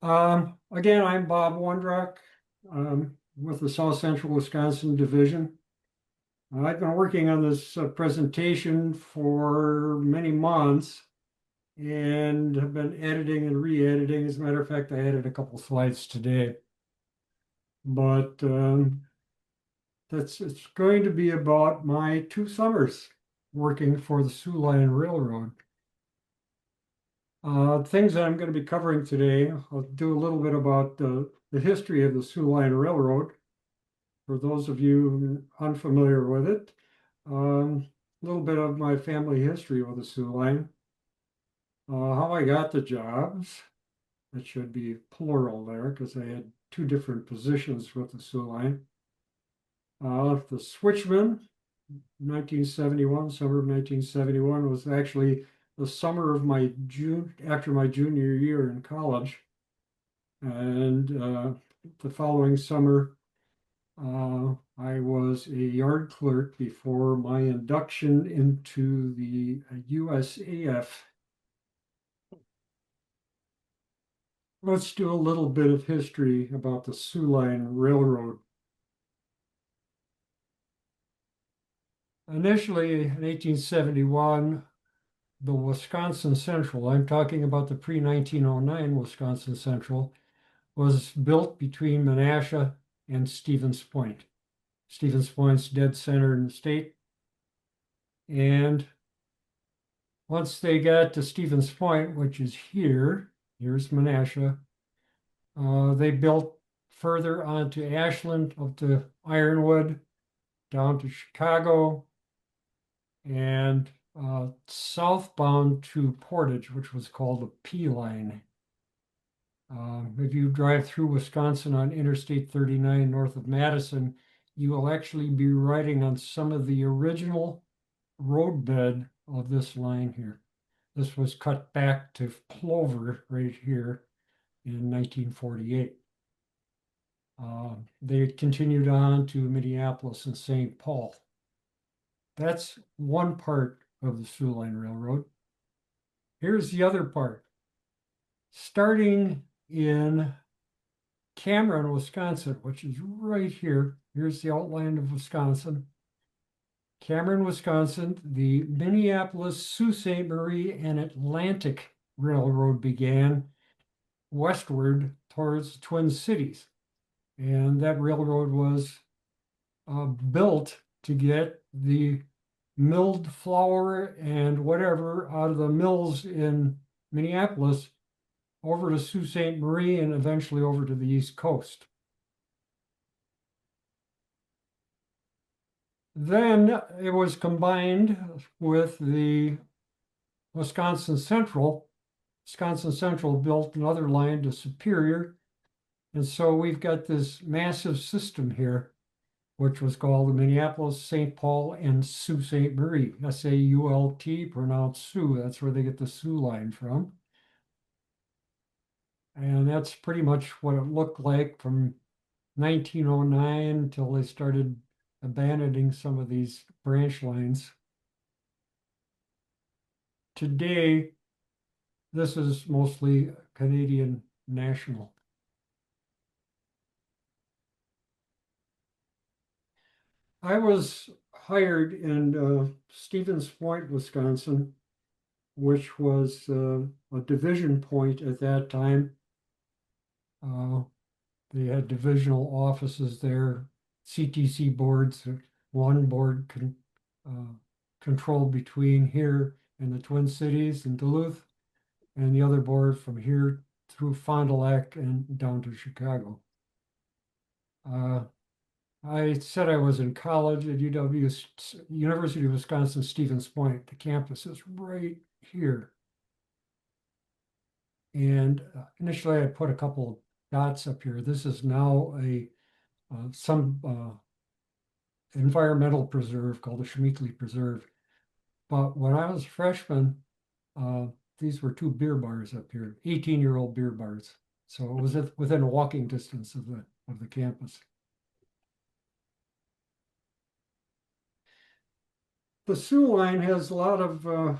Again, I'm Bob Wondrock with the South Central Wisconsin Division. I've been working on this presentation for many months and have been editing and re-editing. As a matter of fact, I added a couple slides today. But it's going to be about my 2 summers working for the Soo Line Railroad. Things that I'm going to be covering today, I'll do a little bit about the history of the Soo Line Railroad for those of you unfamiliar with it. A little bit of my family history with the Soo Line, how I got the jobs. That should be plural there because I had two different positions with the Soo Line. The switchman, 1971, summer of 1971 was actually the summer of my after my junior year in college. And the following summer, I was a yard clerk before my induction into the USAF. Let's do a little bit of history about the Soo Line Railroad. Initially, in 1871, the Wisconsin Central, I'm talking about the pre-1909 Wisconsin Central, was built between Menasha and Stevens Point. Stevens Point's dead center in the state. And once they got to Stevens Point, which is here's Menasha, they built further onto Ashland, up to Ironwood, down to Chicago, and southbound to Portage, which was called the P Line. If you drive through Wisconsin on Interstate 39 north of Madison, you will actually be riding on some of the original roadbed of this line here. This was cut back to Plover right here in 1948. They continued on to Minneapolis and St. Paul. That's one part of the Soo Line Railroad. Here's the other part. Starting in Cameron, Wisconsin, which is right here. Here's the outline of Wisconsin. Cameron, Wisconsin, the Minneapolis, Sault Ste. Marie, and Atlantic Railroad began westward towards the Twin Cities. And that railroad was built to get the milled flour and whatever out of the mills in Minneapolis over to Sault Ste. Marie and eventually over to the East Coast. Then it was combined with the Wisconsin Central. Wisconsin Central built another line to Superior. And so we've got this massive system here, which was called the Minneapolis, St. Paul, and Sault Ste. Marie. S-A-U-L-T, pronounced Sioux. That's where they get the Soo Line from. And that's pretty much what it looked like from 1909 until they started abandoning some of these branch lines. Today, this is mostly Canadian National. I was hired in Stevens Point, Wisconsin, which was a division point at that time. They had divisional offices there, CTC boards, one board controlled between here and the Twin Cities and Duluth, and the other board from here through Fond du Lac and down to Chicago. I said I was in college at University of Wisconsin, Stevens Point. The campus is right here. And initially I put a couple dots up here. This is now some environmental preserve called the Schmeatley Preserve. But when I was a freshman, these were two beer bars up here, 18-year-old beer bars. So it was within walking distance of the campus. The Soo Line has a lot of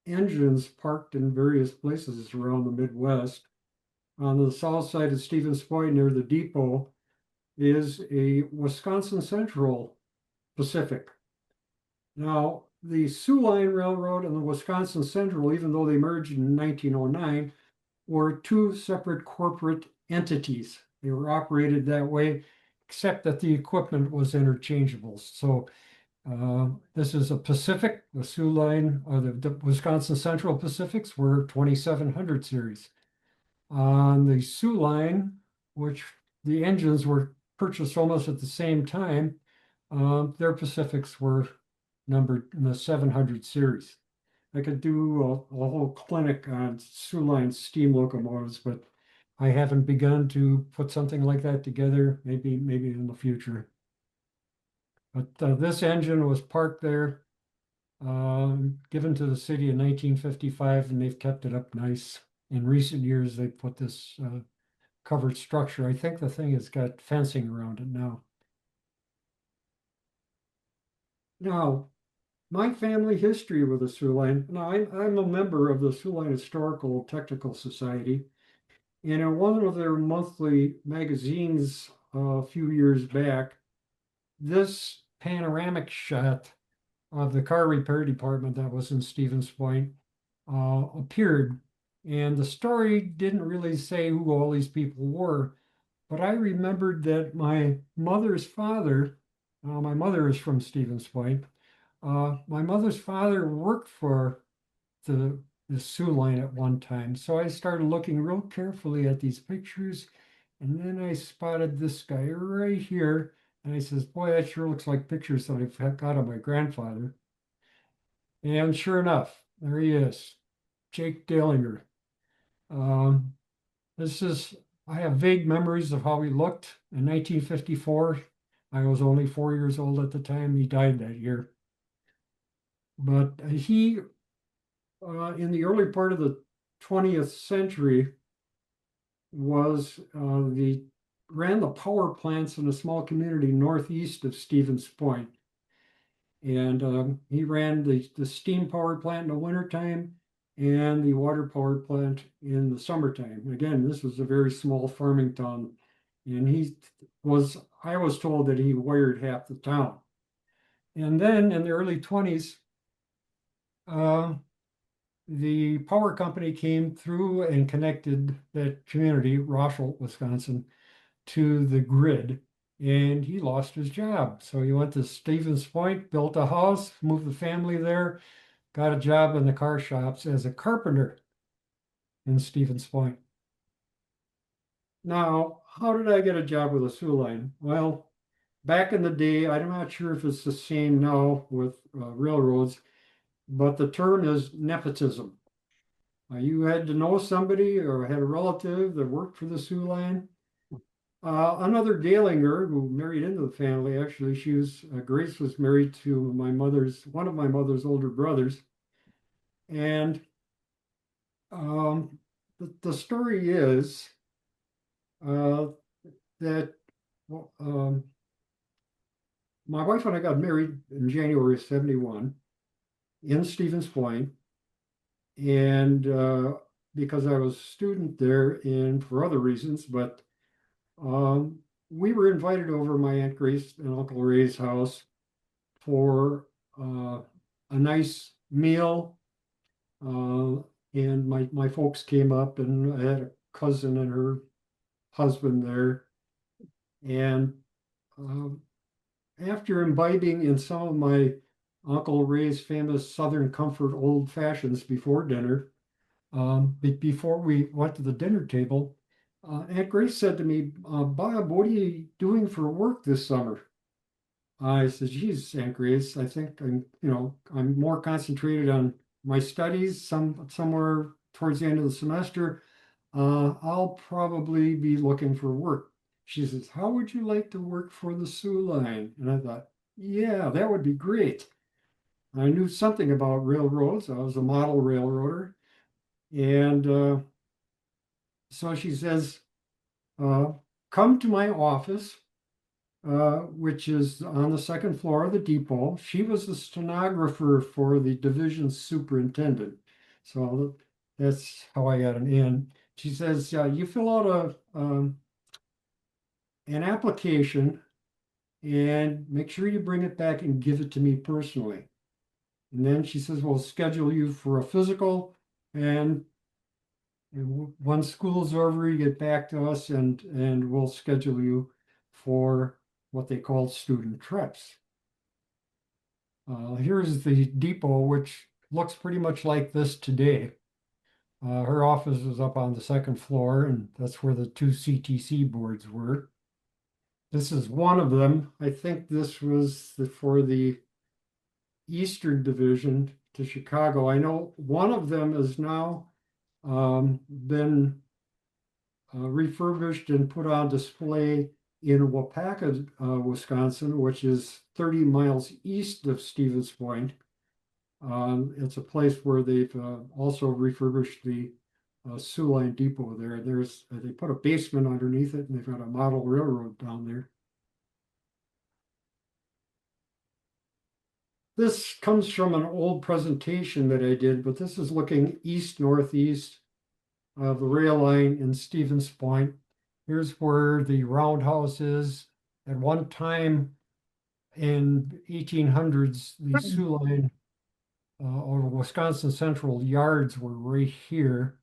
engines parked in various places around the Midwest. on the south side of Stevens Point near the depot is a Wisconsin Central Pacific. Now, the Soo Line Railroad and the Wisconsin Central, even though they merged in 1909, were two separate corporate entities. They were operated that way, except that the equipment was interchangeable. So this is a Pacific. The Soo Line or the Wisconsin Central Pacifics were 2700 series. On the Soo Line, which the engines were purchased almost at the same time, their Pacifics were numbered in the 700 series. I could do a whole clinic on Soo Line steam locomotives, but I haven't begun to put something like that together. Maybe in the future. But this engine was parked there, given to the city in 1955, and they've kept it up nice. In recent years, they put this covered structure. I think the thing has got fencing around it now. Now, my family history with the Soo Line. Now, I'm a member of the Soo Line Historical Technical Society, and in one of their monthly magazines a few years back, this panoramic shot of the car repair department that was in Stevens Point appeared. And the story didn't really say who all these people were, but I remembered that my mother's father, my mother is from Stevens Point, my mother's father worked for the Soo Line at one time. So I started looking real carefully at these pictures, and then I spotted this guy right here. And I says, boy, that sure looks like pictures that I've got of my grandfather. And sure enough, there he is, Jake Dalinger. Um, I have vague memories of how he looked in 1954. I was only 4 years old at the time. He died that year. But he, in the early part of the 20th century, ran the power plants in a small community northeast of Stevens Point. And he ran the steam power plant in the wintertime and the water power plant in the summertime. Again, this was a very small farming town. And I was told that he wired half the town. And then in the early 20s, the power company came through and connected that community, Rochelle, Wisconsin, to the grid, and he lost his job. So he went to Stevens Point, built a house, moved the family there, got a job in the car shops as a carpenter in Stevens Point. Now, how did I get a job with the Soo Line? Well, back in the day, I'm not sure if it's the same now with railroads, but the term is nepotism. You had to know somebody or had a relative that worked for the Soo Line. Another Dalinger who married into the family, actually, Grace was married to one of my mother's older brothers. And the story is that well, my wife and I got married in January of 71 in Stevens Point. And because I was a student there and for other reasons, but we were invited over my Aunt Grace and Uncle Ray's house for a nice meal. And my folks came up, and I had a cousin and her husband there. And after imbibing in some of my Uncle Ray's famous Southern Comfort old fashions before dinner, before we went to the dinner table, Aunt Grace said to me, Bob, what are you doing for work this summer? I said, geez, Aunt Grace, I think I'm more concentrated on my studies somewhere towards the end of the semester. I'll probably be looking for work. She says, how would you like to work for the Soo Line? And I thought, yeah, that would be great. I knew something about railroads. I was a model railroader. And so she says, come to my office, which is on the second floor of the depot. She was the stenographer for the division superintendent. So that's how I got an in. she says, you fill out an application and make sure you bring it back and give it to me personally. And then she says, we'll schedule you for a physical, and once school's over, you get back to us and we'll schedule you for what they call student trips. Here's the depot, which looks pretty much like this today. Her office is up on the second floor, and that's where the two CTC boards were. This is one of them. I think this was for the Eastern Division to Chicago. I know one of them has now been refurbished and put on display in Waupaca, Wisconsin, which is 30 miles east of Stevens Point. It's a place where they've also refurbished the Soo Line depot there. They put a basement underneath it, and they've got a model railroad down there. This comes from an old presentation that I did, but this is looking east-northeast of the rail line in Stevens Point. Here's where the roundhouse is. At one time in 1800s, the Soo Line or Wisconsin Central yards were right here.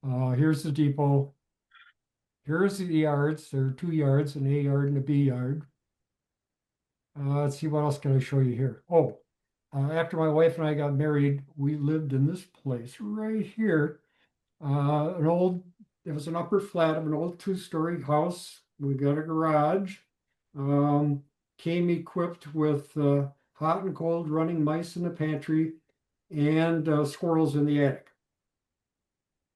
Here's the depot. Here's the yards. There are two yards, an A yard and a B yard. Let's see, what else can I show you here? Oh, after my wife and I got married, we lived in this place right here. It was an upper flat of an old two-story house. We got a garage. Came equipped with hot and cold running mice in the pantry and squirrels in the attic.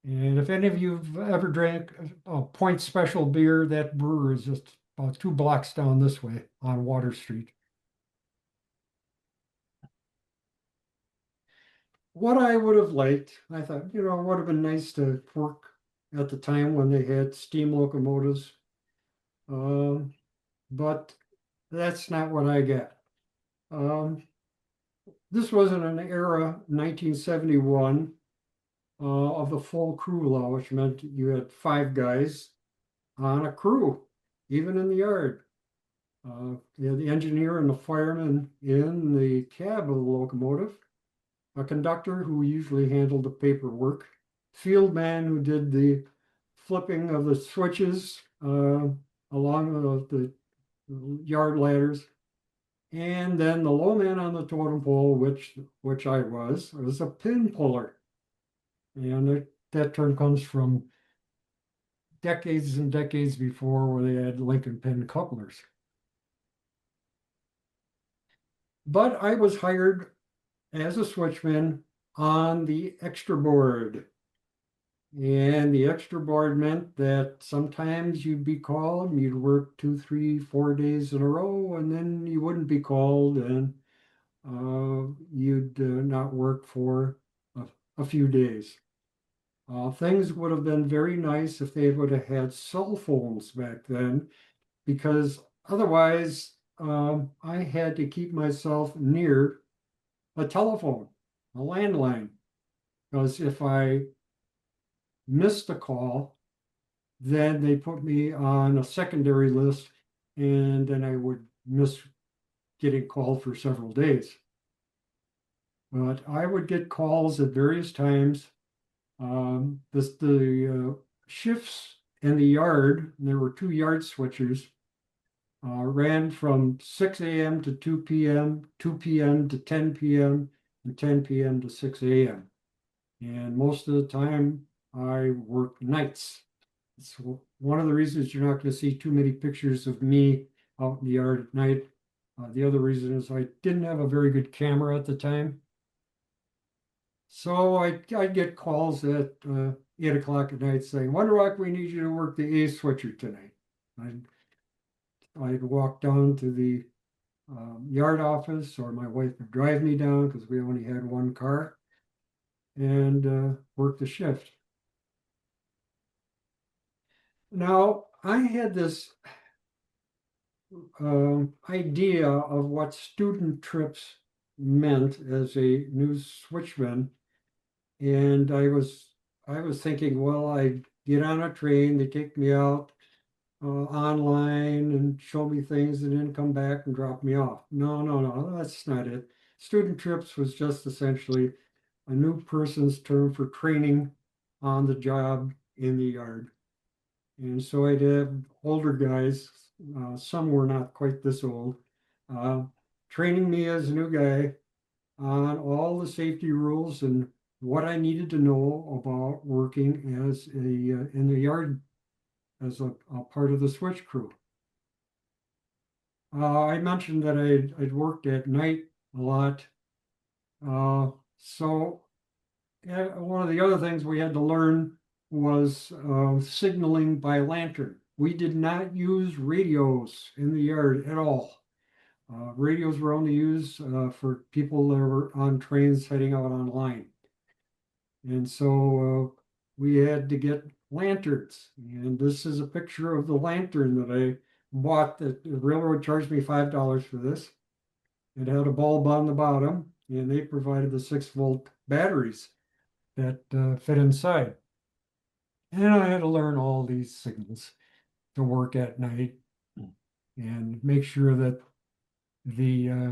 And if any of you have ever drank Point Special beer, that brewer is just about 2 blocks down this way on Water Street. What I would have liked, I thought, it would have been nice to work at the time when they had steam locomotives. But that's not what I got. This was in an era, 1971, of the full crew law, which meant you had 5 guys on a crew, even in the yard. You had the engineer and the fireman in the cab of the locomotive, a conductor who usually handled the paperwork, field man who did the flipping of the switches along the yard ladders, and then the low man on the totem pole, which I was a pin puller. And that term comes from decades and decades before, where they had Lincoln pin couplers. But I was hired as a switchman on the extra board. And the extra board meant that sometimes you'd be called, and you'd work 2, 3, 4 days in a row, and then you wouldn't be called, and you'd not work for a few days. Things would have been very nice if they would have had cell phones back then, because otherwise I had to keep myself near a telephone, a landline, because if I missed a call, then they put me on a secondary list, and then I would miss getting called for several days. But I would get calls at various times. The shifts in the yard, there were 2 yard switchers, ran from 6 a.m. to 2 p.m., 2 p.m. to 10 p.m., and 10 p.m. to 6 a.m. And most of the time, I worked nights. It's one of the reasons you're not going to see too many pictures of me out in the yard at night. The other reason is I didn't have a very good camera at the time. So I'd get calls at 8 o'clock at night saying, Wonder Rock, we need you to work the A switcher tonight. I'd walk down to the yard office, or my wife would drive me down because we only had 1 car, and work the shift. Now, I had this idea of what student trips meant as a new switchman, and I was thinking, well, I get on a train, they take me out online and show me things and then come back and drop me off. No, no, no, that's not it. Student trips was just essentially a new person's term for training on the job in the yard. And so I did older guys, some were not quite this old, uh, training me as a new guy on all the safety rules and what I needed to know about working as in the yard as a part of the switch crew. I mentioned that I'd worked at night a lot. So yeah, one of the other things we had to learn was signaling by lantern. We did not use radios in the yard at all. Radios were only used for people that were on trains heading out online. And so we had to get lanterns. And this is a picture of the lantern that I bought that the railroad charged me $5 for this. It had a bulb on the bottom, and they provided the 6-volt batteries that fit inside. And I had to learn all these signals to work at night and make sure that the uh,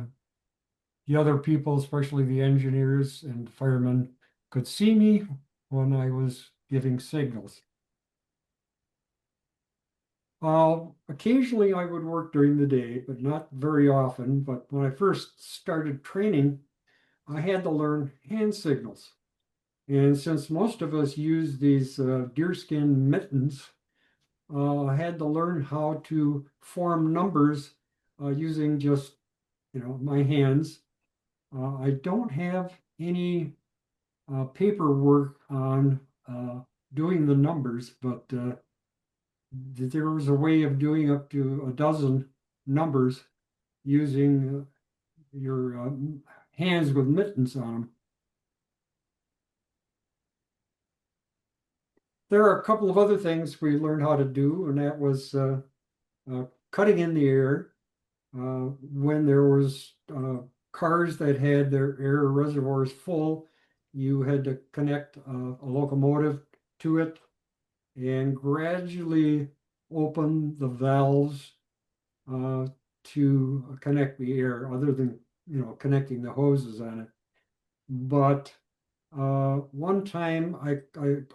the other people, especially the engineers and firemen, could see me when I was giving signals. Occasionally I would work during the day, but not very often. But when I first started training, I had to learn hand signals. And since most of us use these deerskin mittens, I had to learn how to form numbers using just, my hands. I don't have any paperwork on doing the numbers, but there was a way of doing up to a dozen numbers using your hands with mittens on them. There are a couple of other things we learned how to do, and that was cutting in the air when there was cars that had their air reservoirs full. You had to connect a locomotive to it and gradually open the valves to connect the air, other than connecting the hoses on it. But one time I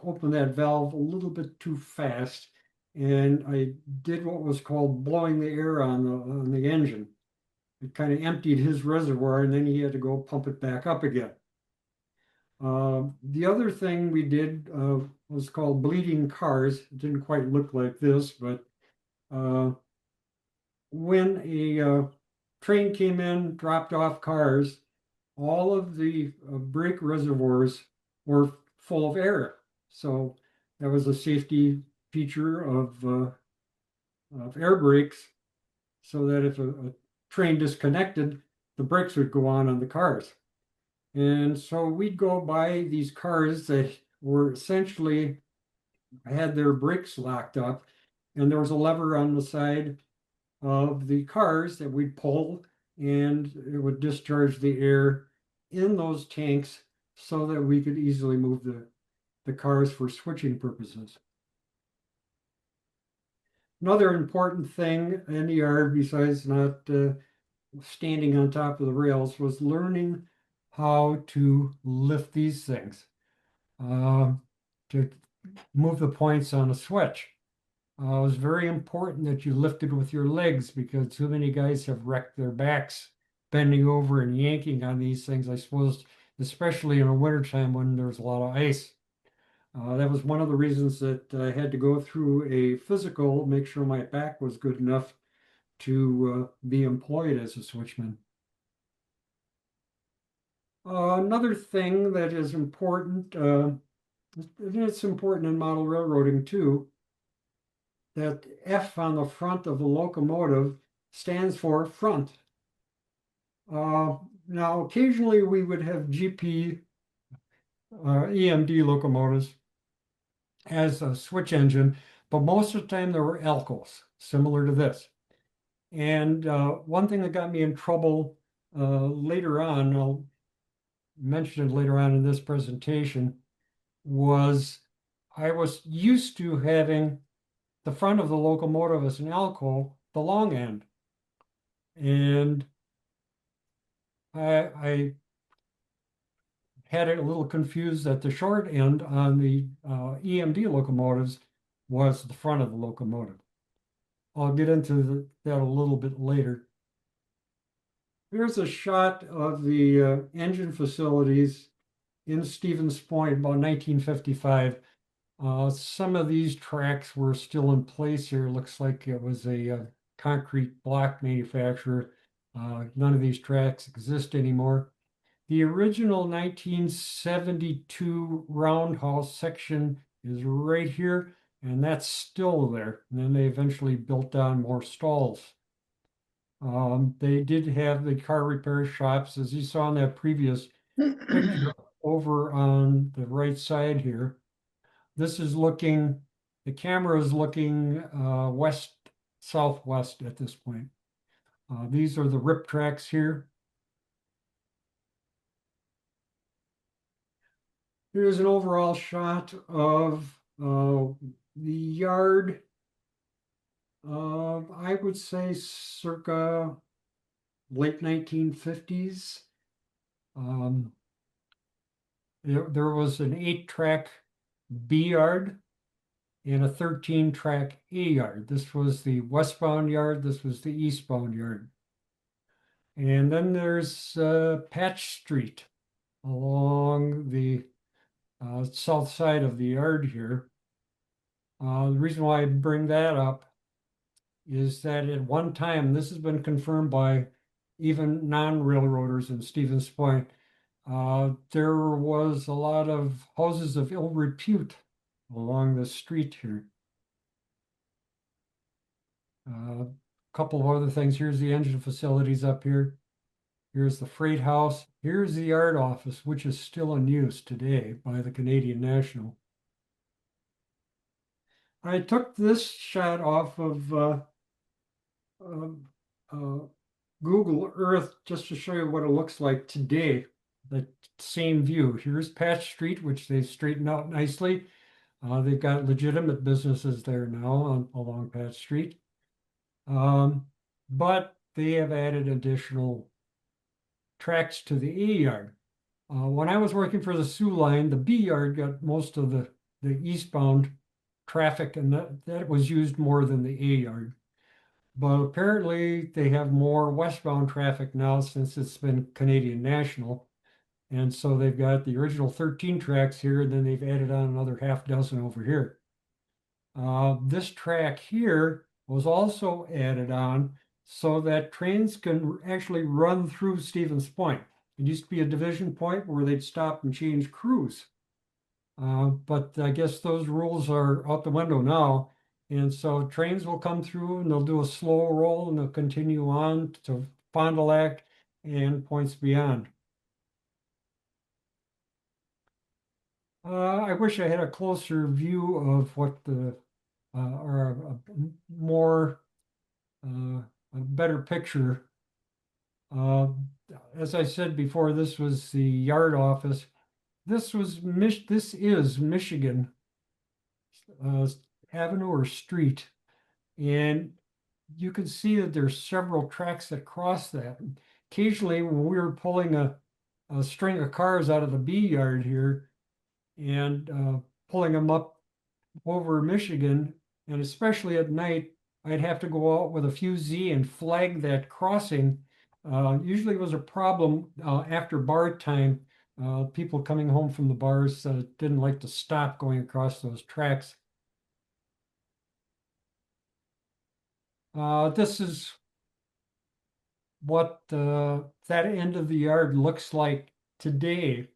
opened that valve a little bit too fast, and I did what was called blowing the air on the engine. It kind of emptied his reservoir, and then he had to go pump it back up again. The other thing we did was called bleeding cars. It didn't quite look like this, but uh, when a train came in, dropped off cars, all of the brake reservoirs were full of air. So that was a safety feature of air brakes, so that if a train disconnected, the brakes would go on the cars. And so we'd go by these cars that were essentially had their brakes locked up, and there was a lever on the side of the cars that we'd pull, and it would discharge the air in those tanks so that we could easily move the cars for switching purposes. Another important thing in the yard, besides not standing on top of the rails, was learning how to lift these things to move the points on a switch. It was very important that you lifted with your legs, because too many guys have wrecked their backs bending over and yanking on these things, I suppose, especially in the wintertime when there's a lot of ice. That was one of the reasons that I had to go through a physical, make sure my back was good enough to be employed as a switchman. Another thing that is important, it's important in model railroading too, that F on the front of the locomotive stands for front. Now, occasionally we would have GP EMD locomotives as a switch engine, but most of the time there were Elcos, similar to this. And one thing that got me in trouble later on, I'll mention it later on in this presentation, was I was used to having the front of the locomotive as an alcove, the long end. And I had it a little confused that the short end on the EMD locomotives was the front of the locomotive. I'll get into that a little bit later. Here's a shot of the engine facilities in Stevens Point about 1955. Some of these tracks were still in place here. Looks like it was a concrete block manufacturer. None of these tracks exist anymore. The original 1972 roundhouse section is right here, and that's still there. And then they eventually built on more stalls. They did have the car repair shops, as you saw in that previous picture over on the right side here. This is looking, the camera is looking west, southwest at this point. These are the rip tracks here. Here's an overall shot of the yard. I would say circa late 1950s. There was an 8-track B yard and a 13-track A yard. This was the westbound yard. This was the eastbound yard. And then there's Patch Street along the south side of the yard here. The reason why I bring that up is that at one time, this has been confirmed by even non-railroaders in Stevens Point, there was a lot of houses of ill repute along the street here. A couple of other things. Here's the engine facilities up here. Here's the freight house. Here's the yard office, which is still in use today by the Canadian National. I took this shot off of Google Earth just to show you what it looks like today. The same view. Here's Patch Street, which they've straightened out nicely. They've got legitimate businesses there now along Patch Street. But they have added additional tracks to the A yard. When I was working for the Soo Line, the B yard got most of the eastbound traffic, and that was used more than the A yard. But apparently they have more westbound traffic now since it's been Canadian National. And so they've got the original 13 tracks here, and then they've added on another half dozen over here. This track here was also added on so that trains can actually run through Stevens Point. It used to be a division point where they'd stop and change crews. But I guess those rules are out the window now. And so trains will come through and they'll do a slow roll and they'll continue on to Fond du Lac and points beyond. I wish I had a closer view of what the, or more, a better picture. As I said before, this was the yard office. This is Michigan Avenue or Street, and you can see that there's several tracks that cross that. Occasionally, when we were pulling a string of cars out of the B yard here and pulling them up over Michigan, and especially at night, I'd have to go out with a fusee and flag that crossing. Usually it was a problem after bar time. People coming home from the bars didn't like to stop going across those tracks. This is what that end of the yard looks like today.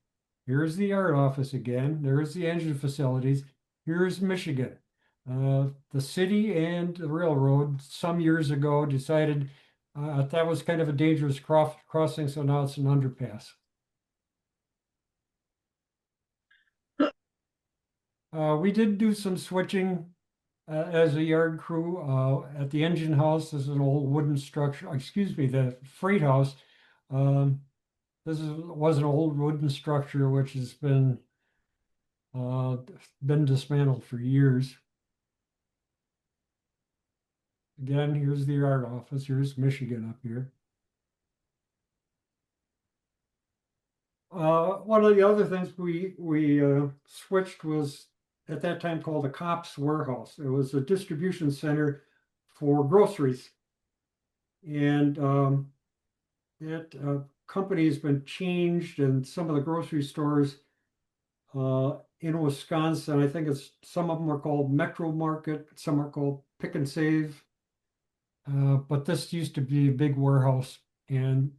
Here's the yard office again. There's the engine facilities. Here's Michigan. The city and the railroad some years ago decided that was kind of a dangerous crossing, so now it's an underpass. We did do some switching as a yard crew at the engine house. This is an old wooden structure, excuse me, the freight house. Was an old wooden structure which has been been dismantled for years. Again, here's the yard office. Here's Michigan up here. One of the other things we switched was at that time called a Cops Warehouse. It was a distribution center for groceries. And that company has been changed, and some of the grocery stores in Wisconsin, I think it's some of them are called Metro Market, some are called Pick and Save. But this used to be a big warehouse, and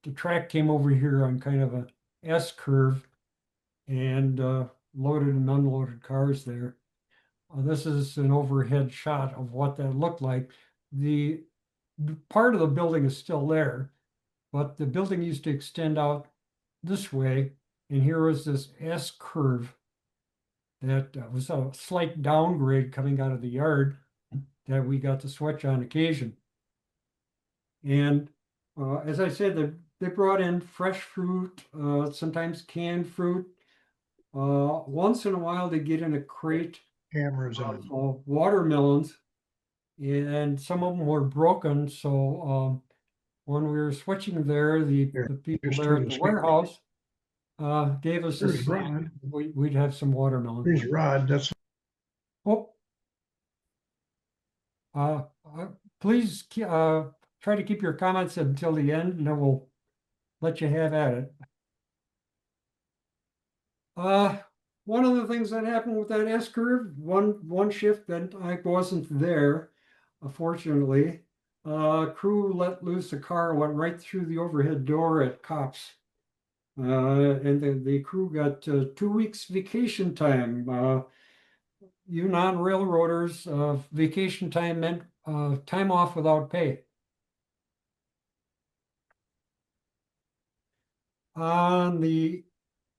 the track came over here on kind of a S curve and loaded and unloaded cars there. This is an overhead shot of what that looked like. The part of the building is still there, but the building used to extend out this way, and here was this S curve that was a slight downgrade coming out of the yard that we got to switch on occasion. And as I said, they brought in fresh fruit, sometimes canned fruit. Once in a while, they get in a crate Cameras of on. watermelons, and some of them were broken. So when we were switching there, the Here, people just there turn at the the speaker. warehouse gave us a Here's snack. Rod. We'd have some watermelon. Here's Rod. That's Oh, uh, uh, please try to keep your comments until the end, and then we'll let you have at it. Uh, one of the things that happened with that S curve, one shift that I wasn't there, unfortunately, crew let loose a car, went right through the overhead door at cops. And the crew got 2 weeks vacation time. You non-railroaders, vacation time meant time off without pay. On the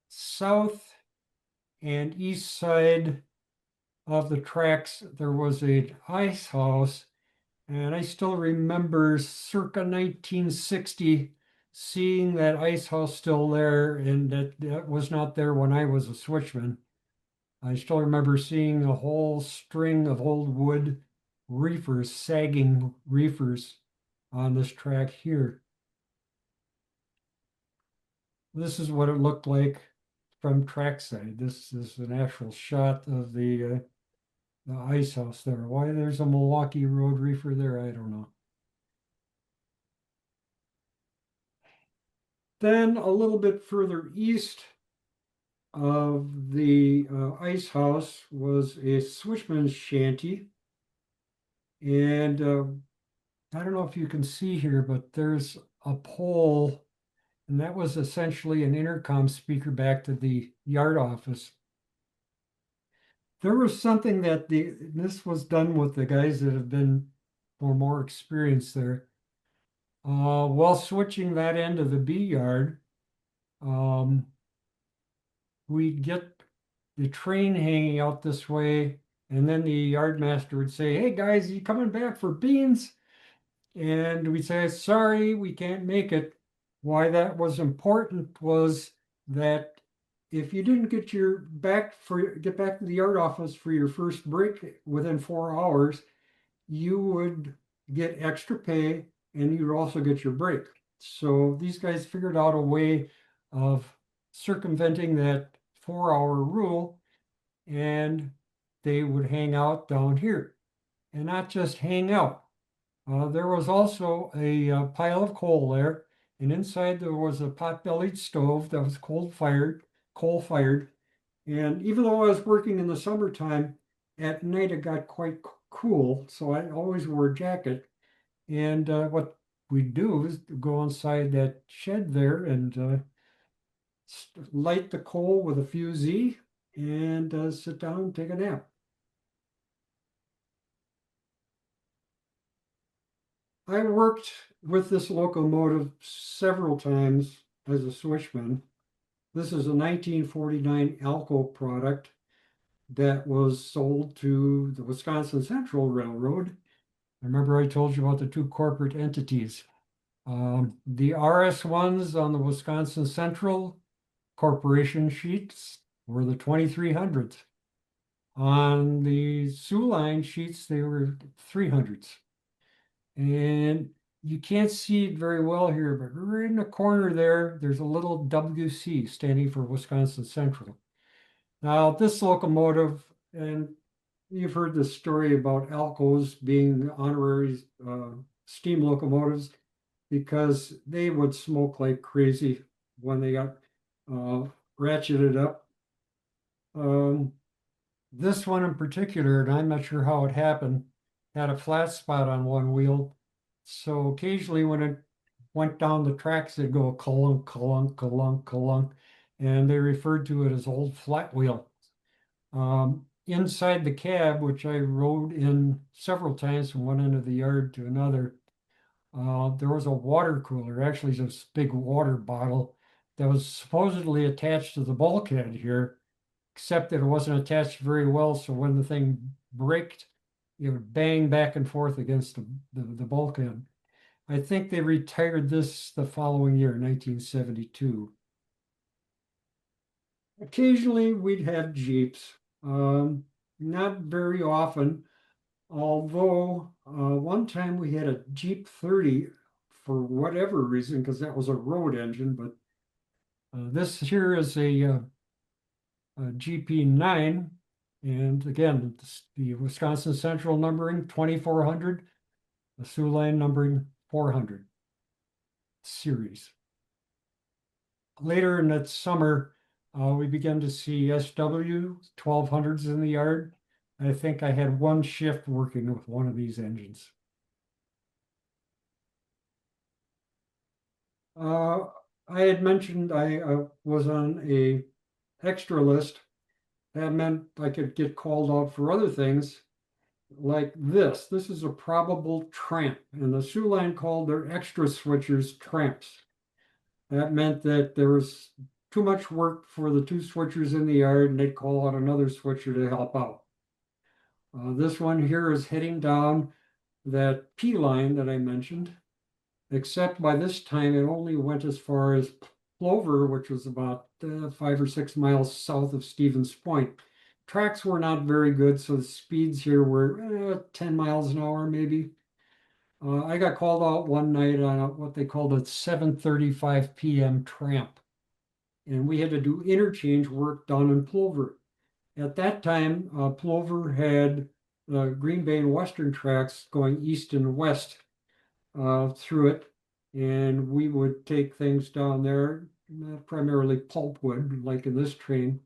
south and east side of the tracks, there was an ice house, and I still remember circa 1960 seeing that ice house still there, and that was not there when I was a switchman. I still remember seeing a whole string of old wood reefers, sagging reefers on this track here. This is what it looked like from trackside. This is an actual shot of the ice house there. Why there's a Milwaukee Road reefer there, I don't know. Then a little bit further east of the ice house was a switchman's shanty. And I don't know if you can see here, but there's a pole, and that was essentially an intercom speaker back to the yard office. There was something that this was done with the guys that have been for more experience there. While switching that end of the B yard, we'd get the train hanging out this way, and then the yard master would say, "Hey guys, you coming back for beans?" And we'd say, "Sorry, we can't make it." Why that was important was that if you didn't get back to the yard office for your first break within 4 hours, you would get extra pay and you'd also get your break. So these guys figured out a way of circumventing that 4 hour rule, and they would hang out down here, and not just hang out. There was also a pile of coal there, and inside there was a pot-bellied stove that was coal fired. And even though I was working in the summertime, at night it got quite cool, so I always wore a jacket. And what we'd do is go inside that shed there and light the coal with a fusee and sit down and take a nap. I worked with this locomotive several times as a switchman. This is a 1949 Alco product that was sold to the Wisconsin Central Railroad. I remember I told you about the two corporate entities. The RS ones on the Wisconsin Central Corporation sheets were the 2300s. On the Soo Line sheets, they were 300s. And you can't see it very well here, but right in the corner there, there's a little WC standing for Wisconsin Central. Now, this locomotive, and you've heard the story about Alcos being honorary steam locomotives because they would smoke like crazy when they got uh, ratcheted up. Um, this one in particular, and I'm not sure how it happened, had a flat spot on one wheel. So occasionally when it went down the tracks, it'd go clunk, clunk, clunk, clunk, and they referred to it as old flat wheel. Inside the cab, which I rode in several times from one end of the yard to another, there was a water cooler, actually this big water bottle that was supposedly attached to the bulkhead here, except that it wasn't attached very well. So when the thing braked, it would bang back and forth against the bulkhead. I think they retired this the following year, 1972. Occasionally we'd have Jeeps, not very often, although one time we had a Jeep 30 for whatever reason, because that was a road engine, but this here is a GP9. And again, the Wisconsin Central numbering 2400, the Soo Line numbering 400 series. Later in that summer, we began to see SW 1200s in the yard. I think I had one shift working with one of these engines. Uh, I had mentioned I was on a extra list. That meant I could get called out for other things like this. This is a probable tramp, and the Soo Line called their extra switchers tramps. That meant that there was too much work for the two switchers in the yard, and they'd call out another switcher to help out. This one here is heading down that P line that I mentioned, except by this time it only went as far as Plover, which was about 5 or 6 miles south of Stevens Point. Tracks were not very good, so the speeds here were 10 miles an hour maybe. I got called out one night on what they called a 7:35 p.m. tramp, and we had to do interchange work down in Plover. At that time, Plover had the Green Bay and Western tracks going east and west through it, and we would take things down there, primarily pulpwood, like in this train,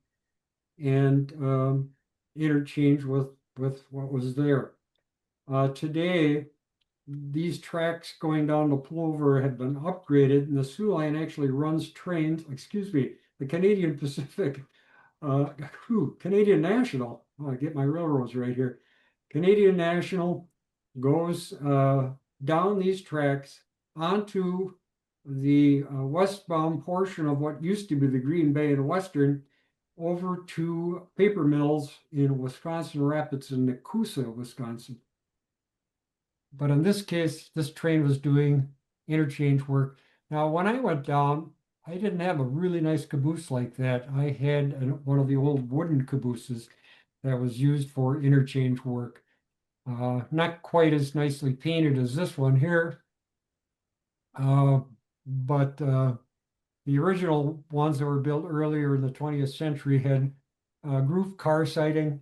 and interchange with what was there. Today, these tracks going down to Plover have been upgraded, and the Soo Line actually runs trains, excuse me, the Canadian Pacific, Canadian National, oh, I get my railroads right here. Canadian National goes down these tracks onto the westbound portion of what used to be the Green Bay and Western over to paper mills in Wisconsin Rapids and Nakusa, Wisconsin. But in this case, this train was doing interchange work. Now, when I went down, I didn't have a really nice caboose like that. I had one of the old wooden cabooses that was used for interchange work. Not quite as nicely painted as this one here, but the original ones that were built earlier in the 20th century had grooved car siding.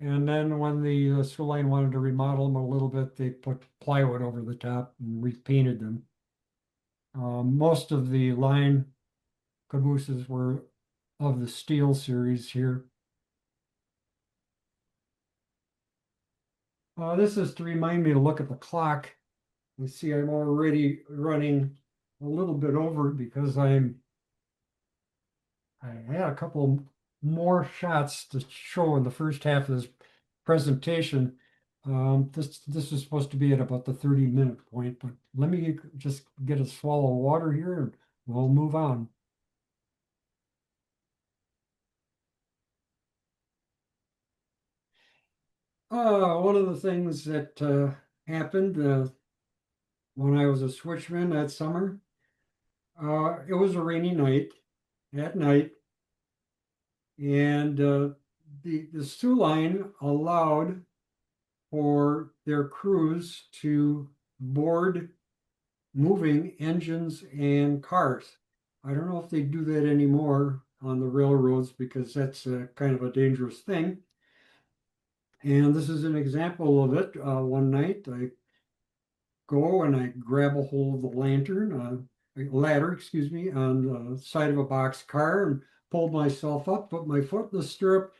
And then when the Soo Line wanted to remodel them a little bit, they put plywood over the top and repainted them. Most of the line cabooses were of the steel series here. This is to remind me to look at the clock. You see I'm already running a little bit over because I had a couple more shots to show in the first half of this presentation. This is supposed to be at about the 30-minute point, but let me just get a swallow of water here and we'll move on. One of the things that happened when I was a switchman that summer, it was a rainy night at night, And the Soo Line allowed for their crews to board moving engines and cars. I don't know if they do that anymore on the railroads because that's kind of a dangerous thing. And this is an example of it. One night I go and I grab a hold of the ladder, excuse me, on the side of a box car and pulled myself up, put my foot in the stirrup,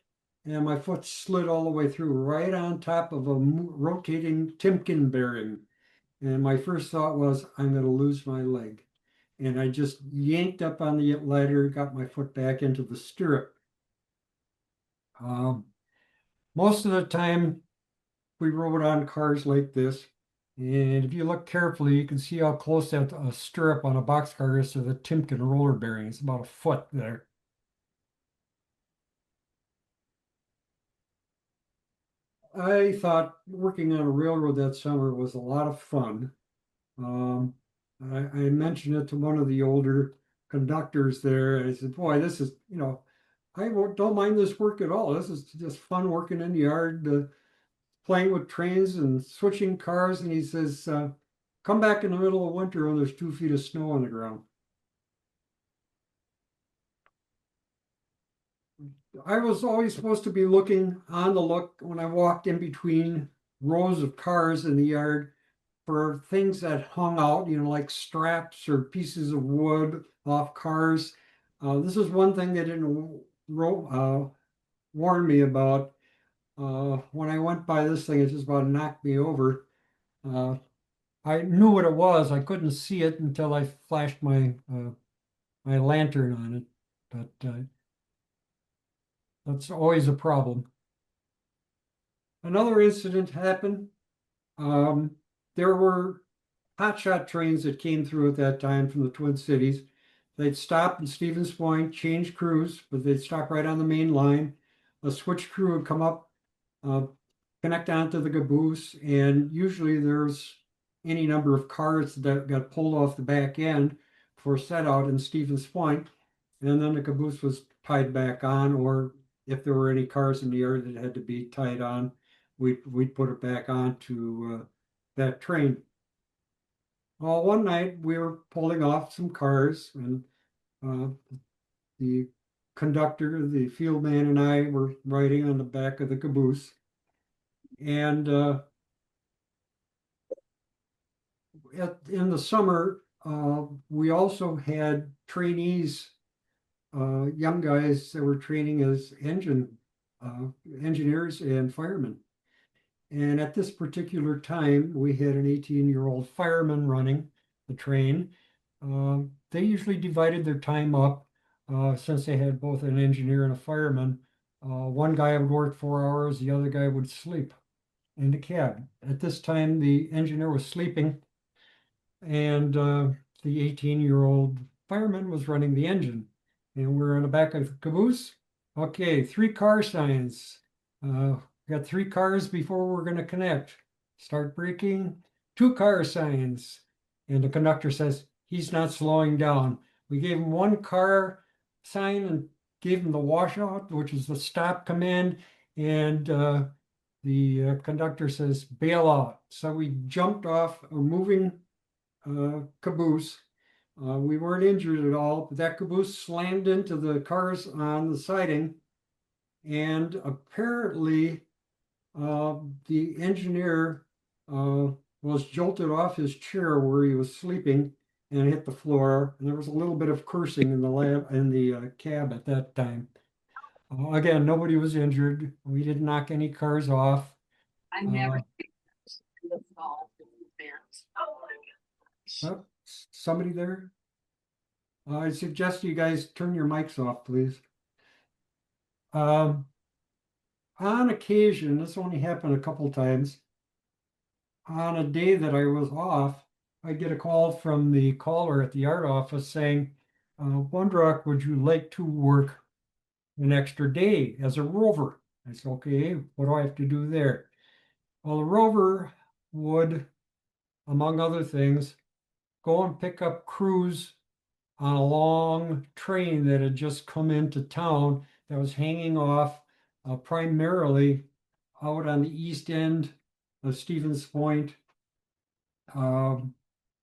and my foot slid all the way through right on top of a rotating Timken bearing. And my first thought was, I'm going to lose my leg. And I just yanked up on the ladder, got my foot back into the stirrup. Um, Most of the time, we rode on cars like this. And if you look carefully, you can see how close that stirrup on a boxcar is to the Timken roller bearing. It's about a foot there. I thought working on a railroad that summer was a lot of fun. Um, I mentioned it to one of the older conductors there. I said, boy, this is, I don't mind this work at all. This is just fun working in the yard, playing with trains and switching cars. And he says, come back in the middle of winter when there's 2 feet of snow on the ground. I was always supposed to be looking on the look when I walked in between rows of cars in the yard for things that hung out, like straps or pieces of wood off cars. This is one thing they didn't warn me about. When I went by this thing, it just about knocked me over. Uh, I knew what it was. I couldn't see it until I flashed my lantern on it, but that's always a problem. Another incident happened. Um, there were hotshot trains that came through at that time from the Twin Cities. They'd stop in Stevens Point, change crews, but they'd stop right on the main line. A switch crew would come up, uh, connect onto the caboose, and usually there's any number of cars that got pulled off the back end for set out in Stevens Point, and then the caboose was tied back on, or if there were any cars in the area that had to be tied on, we'd put it back on to that train. Well, one night we were pulling off some cars, and uh, the conductor, the field man, and I were riding on the back of the caboose. And in the summer, we also had trainees, young guys that were training as uh, engineers and firemen. And at this particular time, we had an 18-year-old fireman running the train. They usually divided their time up since they had both an engineer and a fireman. One guy would work 4 hours, the other guy would sleep in the cab. At this time, the engineer was sleeping, and the 18-year-old fireman was running the engine. And we're in the back of the caboose. Okay, 3 car signs. Got 3 cars before we're going to connect. Start braking. 2 car signs. And the conductor says he's not slowing down. We gave him 1 car sign and gave him the washout, which is the stop command. And the conductor says bail out. So we jumped off a moving caboose. We weren't injured at all, but that caboose slammed into the cars on the siding. And apparently, the engineer was jolted off his chair where he was sleeping and hit the floor. And there was a little bit of cursing in the cab at that time. Again, nobody was injured. We didn't knock any cars off. I never Uh, oh, somebody there? I suggest you guys turn your mics off, please. Um, on occasion, this only happened a couple times. On a day that I was off, I get a call from the caller at the art office saying, Wondrock, would you like to work an extra day as a rover? I said, okay, what do I have to do there? Well, the rover would, among other things, go and pick up crews on a long train that had just come into town that was hanging off primarily out on the east end of Stevens Point. Um,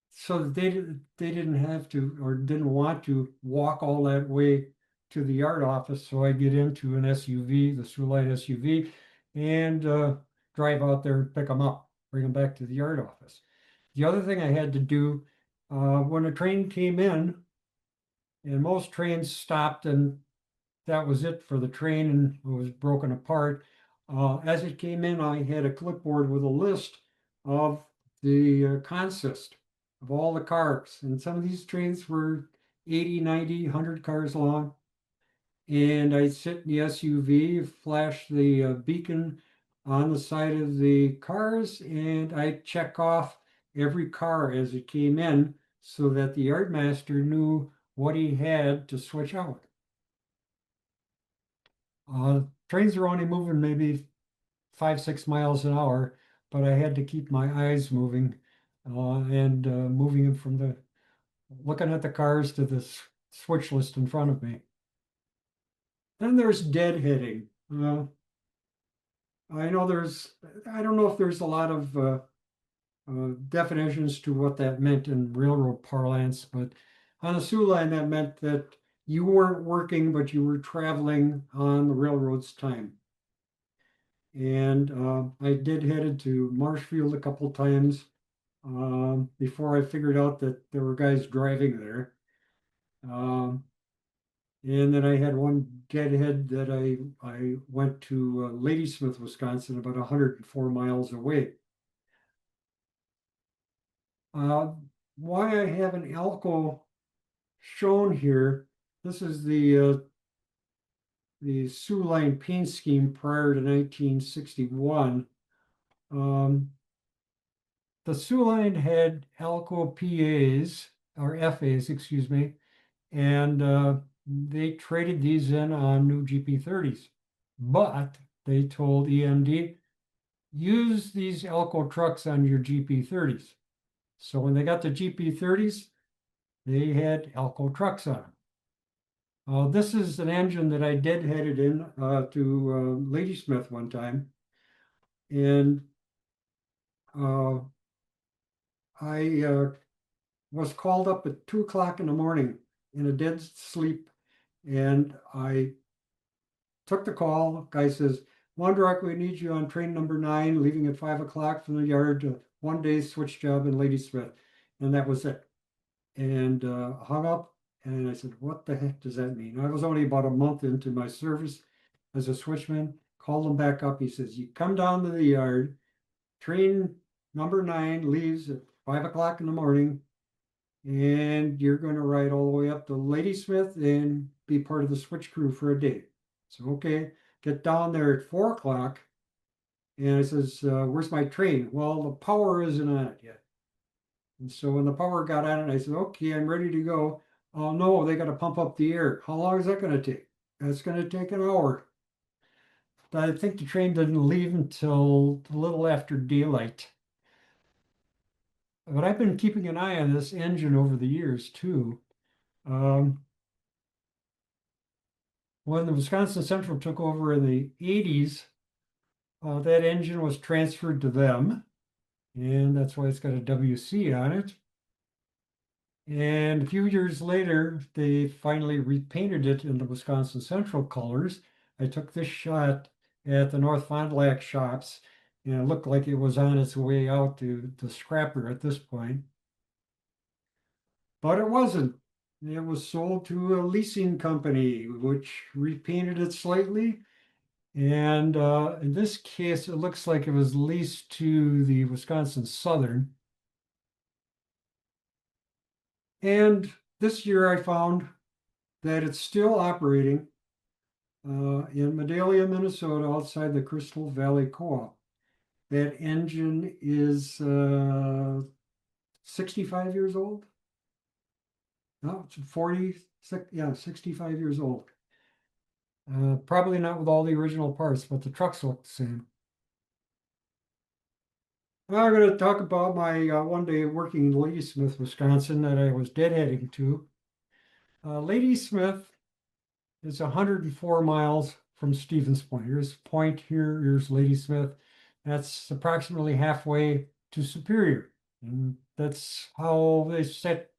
so that they didn't have to or didn't want to walk all that way to the yard office. So I get into an SUV, the Soo Line SUV, and drive out there and pick them up, bring them back to the yard office. The other thing I had to do when a train came in, and most trains stopped, and that was it for the train, and it was broken apart. As it came in, I had a clipboard with a list of the consist of all the cars. And some of these trains were 80, 90, 100 cars long. And I sit in the SUV, flash the beacon on the side of the cars, and I check off every car as it came in so that the yardmaster knew what he had to switch out. Trains are only moving maybe 5, 6 miles an hour, but I had to keep my eyes moving and moving them from the looking at the cars to the switch list in front of me. Then there's deadheading. I know I don't know if there's a lot of definitions to what that meant in railroad parlance, but on the Soo Line, that meant that you weren't working, but you were traveling on the railroad's time. And I did headed to Marshfield a couple times before I figured out that there were guys driving there. Um, and then I had one deadhead that I went to Ladysmith, Wisconsin, about 104 miles away. Uh, why I have an Alco shown here, this is the Soo Line paint scheme prior to 1961. Um, the Soo Line had Alco PAs, or FAs, excuse me, and they traded these in on new GP30s. But they told EMD, use these Alco trucks on your GP30s. So when they got the GP30s, they had Alco trucks on them. This is an engine that I deadheaded in to Ladysmith one time. And uh, I was called up at 2 o'clock in the morning in a dead sleep. And I took the call. Guy says, Wondrock, we need you on train number 9, leaving at 5 o'clock from the yard to 1 day switch job in Ladysmith. And that was it. And hung up. And I said, what the heck does that mean? I was only about a month into my service as a switchman. Called him back up. He says, you come down to the yard. Train number 9 leaves at 5 o'clock in the morning. And you're going to ride all the way up to Ladysmith and be part of the switch crew for a day. So, okay, get down there at 4 o'clock. And I says, where's my train? Well, the power isn't on it yet. And so when the power got on it, I said, okay, I'm ready to go. Oh, no, they got to pump up the air. How long is that going to take? That's going to take an hour. But I think the train didn't leave until a little after daylight. But I've been keeping an eye on this engine over the years, too. Um, when the Wisconsin Central took over in the 80s, that engine was transferred to them, and that's why it's got a WC on it. And a few years later, they finally repainted it in the Wisconsin Central colors. I took this shot at the North Fond du Lac shops, and it looked like it was on its way out to the scrapper at this point. But it wasn't. It was sold to a leasing company, which repainted it slightly. And in this case, it looks like it was leased to the Wisconsin Southern. And this year I found that it's still operating in Medalia, Minnesota, outside the Crystal Valley Co-op. That engine is 65 years old. No, it's 46, yeah, 65 years old. Probably not with all the original parts, but the trucks look the same. Well, I'm going to talk about my one day working in Ladysmith, Wisconsin, that I was deadheading to. Ladysmith is 104 miles from Stevens Point. Here's Point here, here's Ladysmith. That's approximately halfway to Superior. And that's how they set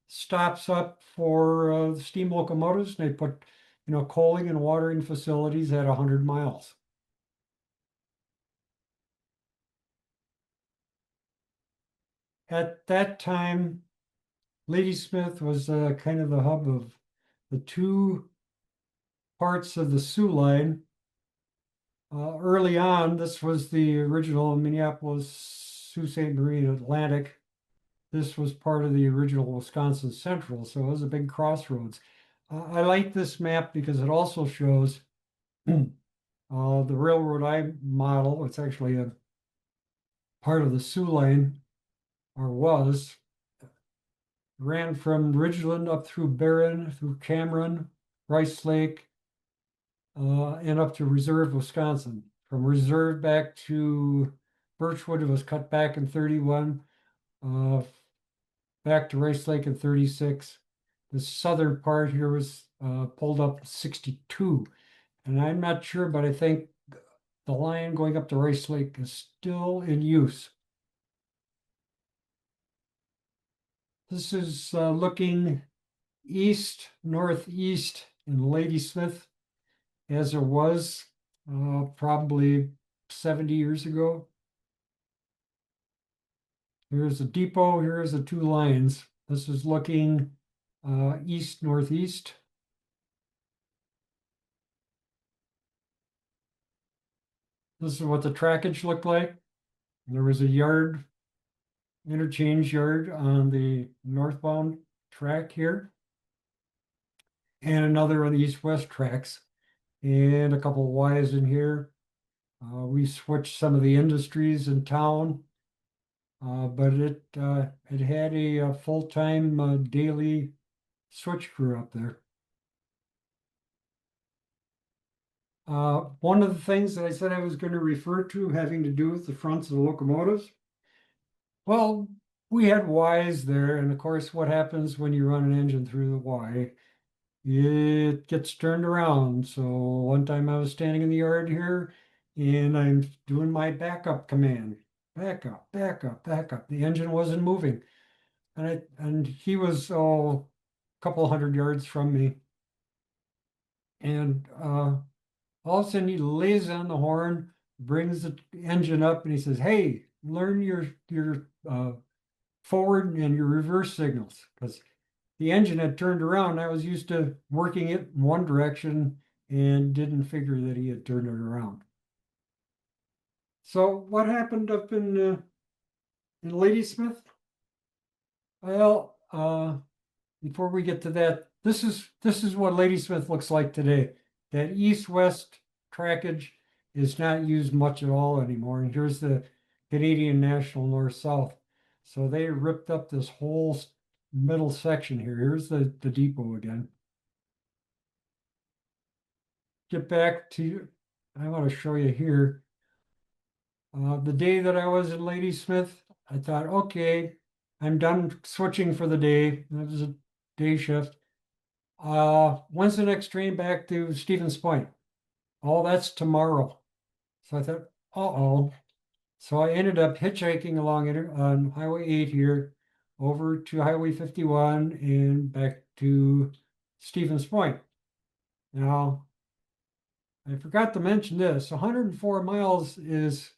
stops up for steam locomotives. They put, coaling and watering facilities at 100 miles. At that time, Ladysmith was kind of the hub of the two parts of the Soo Line. Early on, this was the original Minneapolis Sault Ste. Marie Atlantic. This was part of the original Wisconsin Central, so it was a big crossroads. I like this map because it also shows the railroad I model. It's actually a part of the Soo Line, or was, ran from Ridgeland up through Barron, through Cameron, Rice Lake, and up to Reserve, Wisconsin. From Reserve back to Birchwood, it was cut back in 31, back to Rice Lake in 36. The southern part here was pulled up in 62. And I'm not sure, but I think the line going up to Rice Lake is still in use. This is looking east, northeast in Ladysmith, as it was probably 70 years ago. Here's the depot, here's the two lines. This is looking east, northeast. This is what the trackage looked like. There was a yard, interchange yard on the northbound track here, and another on the east-west tracks, and a couple of Ys in here. We switched some of the industries in town, but it had a full-time daily switch crew up there. One of the things that I said I was going to refer to having to do with the fronts of the locomotives, well, we had Ys there, and of course, what happens when you run an engine through the Y? It gets turned around. So one time I was standing in the yard here, and I'm doing my backup command. Backup, backup, backup. The engine wasn't moving. And he was a couple hundred yards from me. And all of a sudden he lays on the horn, brings the engine up, and he says, "Hey, learn your forward and your reverse signals," because the engine had turned around. I was used to working it in one direction and didn't figure that he had turned it around. So what happened up in Ladysmith? Well, before we get to that, this is what Ladysmith looks like today. That east-west trackage is not used much at all anymore. And here's the Canadian National North-South. So they ripped up this whole middle section here. Here's the depot again. Get back to, I want to show you here. The day that I was in Ladysmith, I thought, okay, I'm done switching for the day. That was a day shift. When's the next train back to Stevens Point? Oh, that's tomorrow. So I thought, uh-oh. So I ended up hitchhiking along on Highway 8 here over to Highway 51 and back to Stevens Point. Now, I forgot to mention this. 104 miles is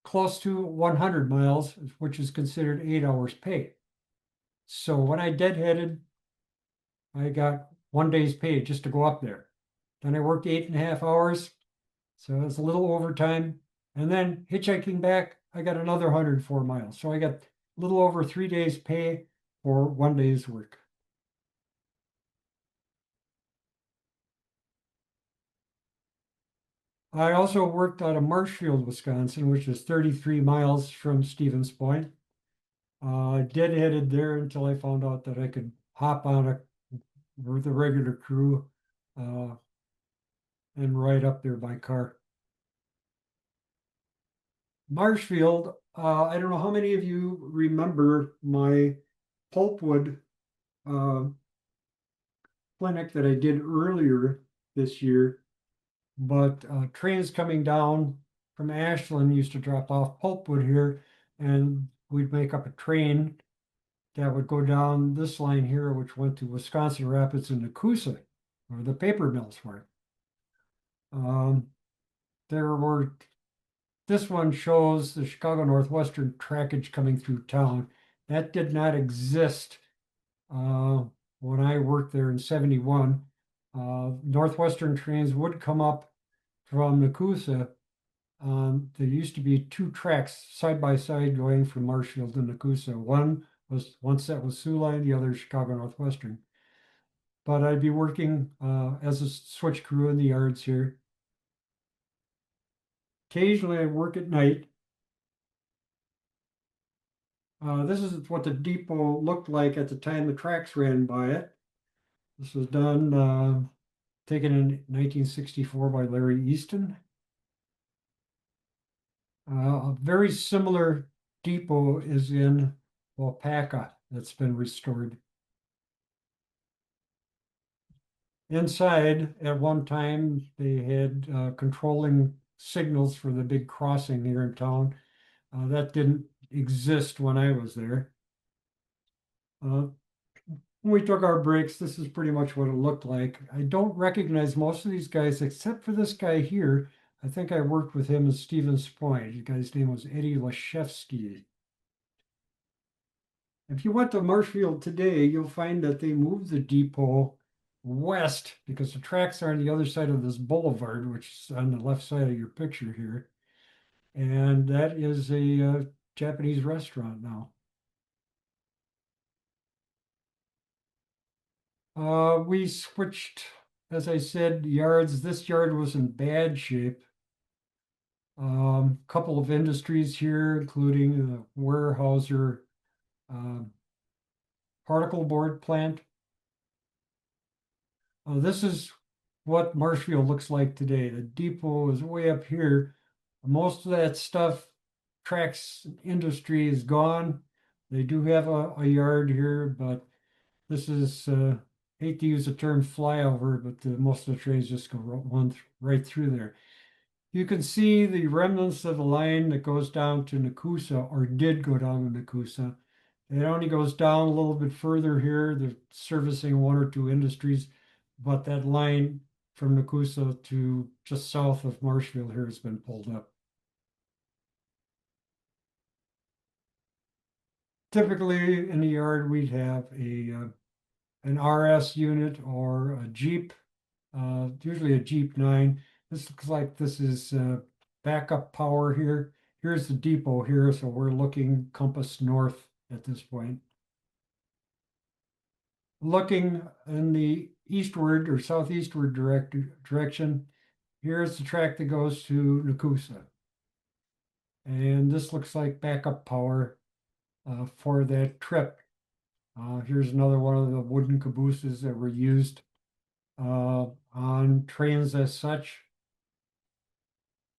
close to 100 miles, which is considered 8 hours pay. So when I deadheaded, I got 1 day's pay just to go up there. Then I worked 8.5 hours, so it's a little overtime. And then hitchhiking back, I got another 104 miles. So I got a little over 3 days pay for 1 day's work. I also worked out of Marshfield, Wisconsin, which is 33 miles from Stevens Point. I deadheaded there until I found out that I could hop on with a regular crew and ride up there by car. Marshfield, I don't know how many of you remember my pulpwood clinic that I did earlier this year, but trains coming down from Ashland used to drop off pulpwood here, and we'd make up a train that would go down this line here, which went to Wisconsin Rapids and Nakusa, where the paper mills were. Um, there were, this one shows the Chicago Northwestern trackage coming through town. That did not exist uh, when I worked there in 71. Northwestern trains would come up from Nakusa. There used to be two tracks side by side going from Marshfield to Nakusa. One set was Soo Line, the other Chicago Northwestern. But I'd be working as a switch crew in the yards here. Occasionally I work at night. This is what the depot looked like at the time the tracks ran by it. This was done, taken in 1964 by Larry Easton. A very similar depot is in Wapaka that's been restored. Inside, at one time, they had controlling signals for the big crossing here in town. That didn't exist when I was there. When we took our breaks, this is pretty much what it looked like. I don't recognize most of these guys except for this guy here. I think I worked with him in Stevens Point. The guy's name was Eddie Lashevsky. If you went to Marshfield today, you'll find that they moved the depot west because the tracks are on the other side of this boulevard, which is on the left side of your picture here. And that is a Japanese restaurant now. We switched, as I said, yards. This yard was in bad shape. Couple of industries here, including the Weyerhaeuser particle board plant. This is what Marshfield looks like today. The depot is way up here. Most of that stuff, tracks industry is gone. They do have a yard here, but this is, hate to use the term flyover, but most of the trains just go right through there. You can see the remnants of the line that goes down to Nakusa, or did go down to Nakusa. It only goes down a little bit further here. They're servicing one or two industries, but that line from Nakusa to just south of Marshfield here has been pulled up. Typically in the yard, we'd have an RS unit or a Jeep, usually a Jeep 9. This looks like this is backup power here. Here's the depot here, so we're looking compass north at this point. Looking in the eastward or southeastward direction, here's the track that goes to Nakusa. And this looks like backup power for that trip. Here's another one of the wooden cabooses that were used on trains as such,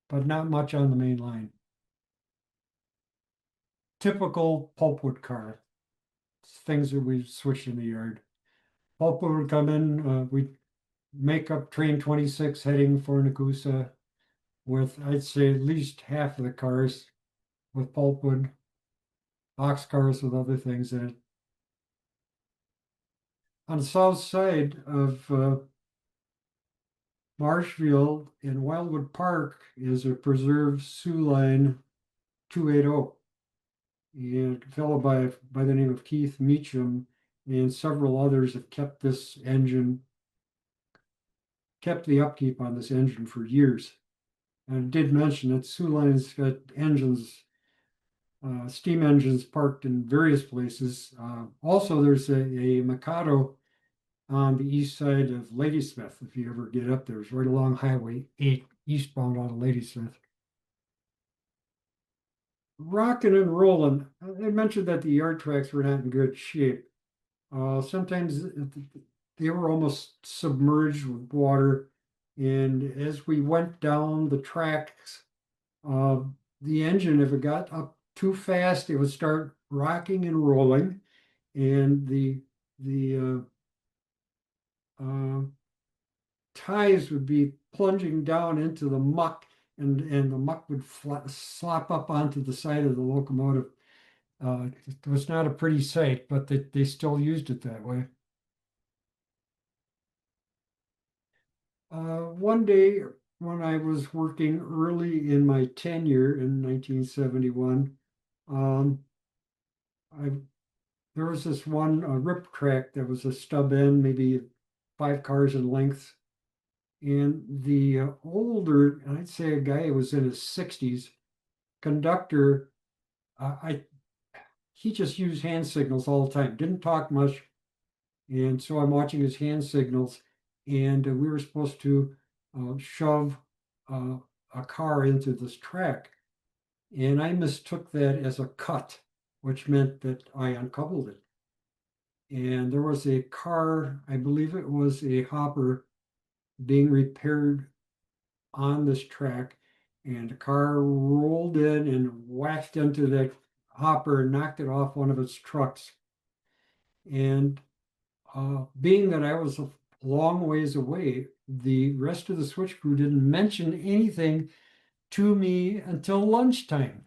but not much on the main line. Typical pulpwood car, things that we switched in the yard. Pulpwood would come in, we'd make up train 26 heading for Nakusa with, I'd say, at least half of the cars with pulpwood, box cars with other things in it. On the south side of Marshfield in Wildwood Park is a preserved Soo Line 280. And a fellow by the name of Keith Meacham and several others have kept this engine, kept the upkeep on this engine for years. And I did mention that Soo Line's got engines, steam engines parked in various places. Also, there's a Mikado on the east side of Ladysmith, if you ever get up there. It's right along Highway 8, eastbound out of Ladysmith. Rocking and rolling. I mentioned that the yard tracks were not in good shape. Sometimes they were almost submerged with water. And as we went down the tracks, the engine, if it got up too fast, it would start rocking and rolling. And the uh, ties would be plunging down into the muck, and the muck would slop up onto the side of the locomotive. It was not a pretty sight, but they still used it that way. One day when I was working early in my tenure in 1971, um, I there was this one rip track that was a stub end, maybe 5 cars in length. And the older, I'd say a guy who was in his 60s, conductor, I he just used hand signals all the time, didn't talk much. And so I'm watching his hand signals, and we were supposed to shove uh, a car into this track. And I mistook that as a cut, which meant that I uncoupled it. And there was a car, I believe it was a hopper, being repaired on this track, and the car rolled in and whacked into that hopper and knocked it off one of its trucks. And being that I was a long ways away, the rest of the switch crew didn't mention anything to me until lunchtime.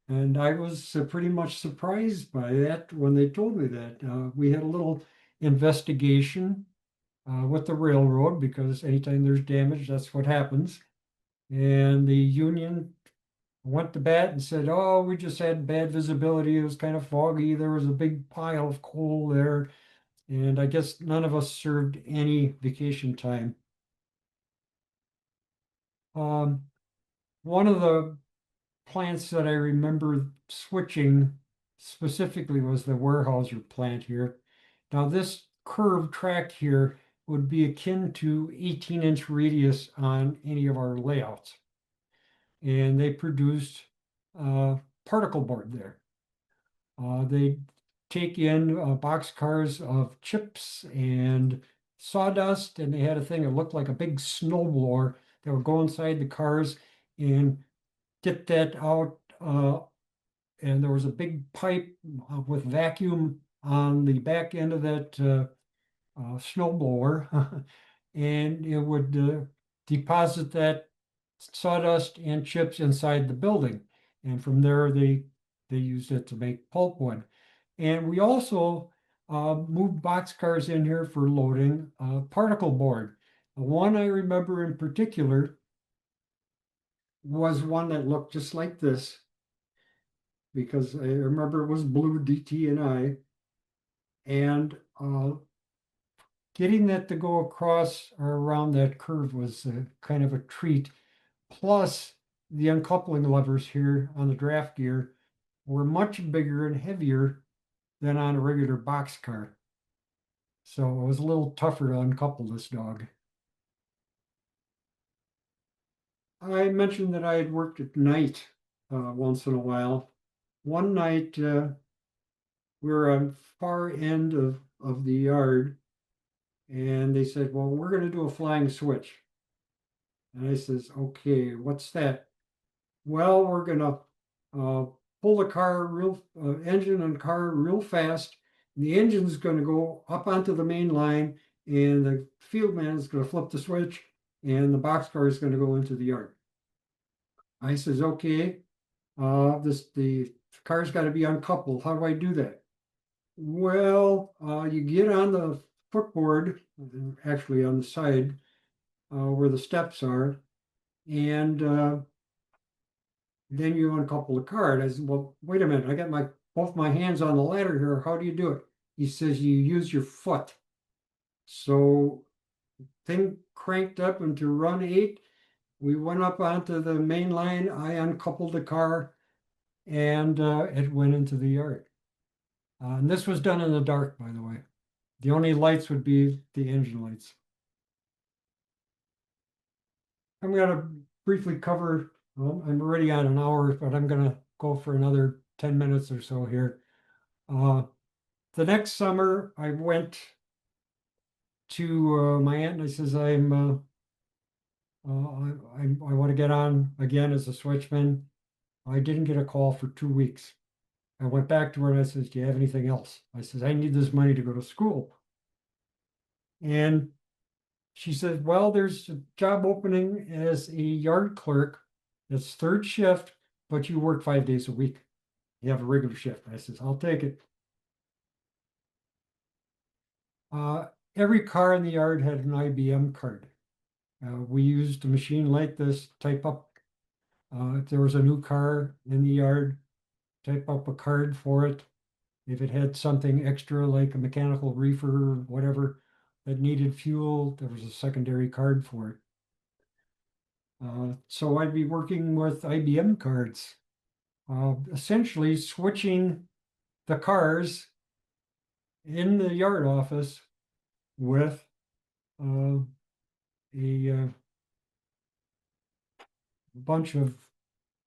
And I was pretty much surprised by that when they told me that. We had a little investigation with the railroad because anytime there's damage, that's what happens. And the union went to bat and said, "Oh, we just had bad visibility. It was kind of foggy. There was a big pile of coal there." And I guess none of us served any vacation time. Um, One of the plants that I remember switching specifically was the Weyerhaeuser plant here. Now, this curved track here would be akin to 18-inch radius on any of our layouts. And they produced particle board there. They take in box cars of chips and sawdust, and they had a thing that looked like a big snowblower that would go inside the cars and get that out. And there was a big pipe with vacuum on the back end of that snowblower, and it would deposit that sawdust and chips inside the building. And from there, they used it to make pulpwood. And we also moved boxcars in here for loading particle board. The one I remember in particular was one that looked just like this, because I remember it was blue DT and I, and getting that to go across or around that curve was kind of a treat. Plus, the uncoupling levers here on the draft gear were much bigger and heavier than on a regular box car. So it was a little tougher to uncouple this dog. I mentioned that I had worked at night once in a while. One night, we were on far end of the yard, and they said, "Well, we're going to do a flying switch." And I says, "Okay, what's that?" "Well, we're going to uh, pull the car real engine and car real fast. And the engine's going to go up onto the main line, and the field man is going to flip the switch, and the boxcar is going to go into the yard." I says, "Okay, the car's got to be uncoupled. How do I do that?" "Well, you get on the footboard, actually on the side where the steps are, and then you uncouple the car." And I said, "Well, wait a minute. I got my both my hands on the ladder here. How do you do it?" He says, "You use your foot." So thing cranked up into run 8. We went up onto the main line. I uncoupled the car, and it went into the yard. And this was done in the dark, by the way. The only lights would be the engine lights. I'm going to briefly cover, well, I'm already on an hour, but I'm going to go for another 10 minutes or so here. Uh, the next summer, I went to my aunt and I says, I want to get on again as a switchman. I didn't get a call for 2 weeks. I went back to her and I says, "Do you have anything else?" I says, "I need this money to go to school." And She said, well, there's a job opening as a yard clerk. It's third shift, but you work 5 days a week. You have a regular shift. I says, I'll take it. Uh, every car in the yard had an IBM card. We used a machine like this, type up, if there was a new car in the yard, type up a card for it. If it had something extra like a mechanical reefer or whatever that needed fuel, there was a secondary card for it. So I'd be working with IBM cards, essentially switching the cars in the yard office with uh, a bunch of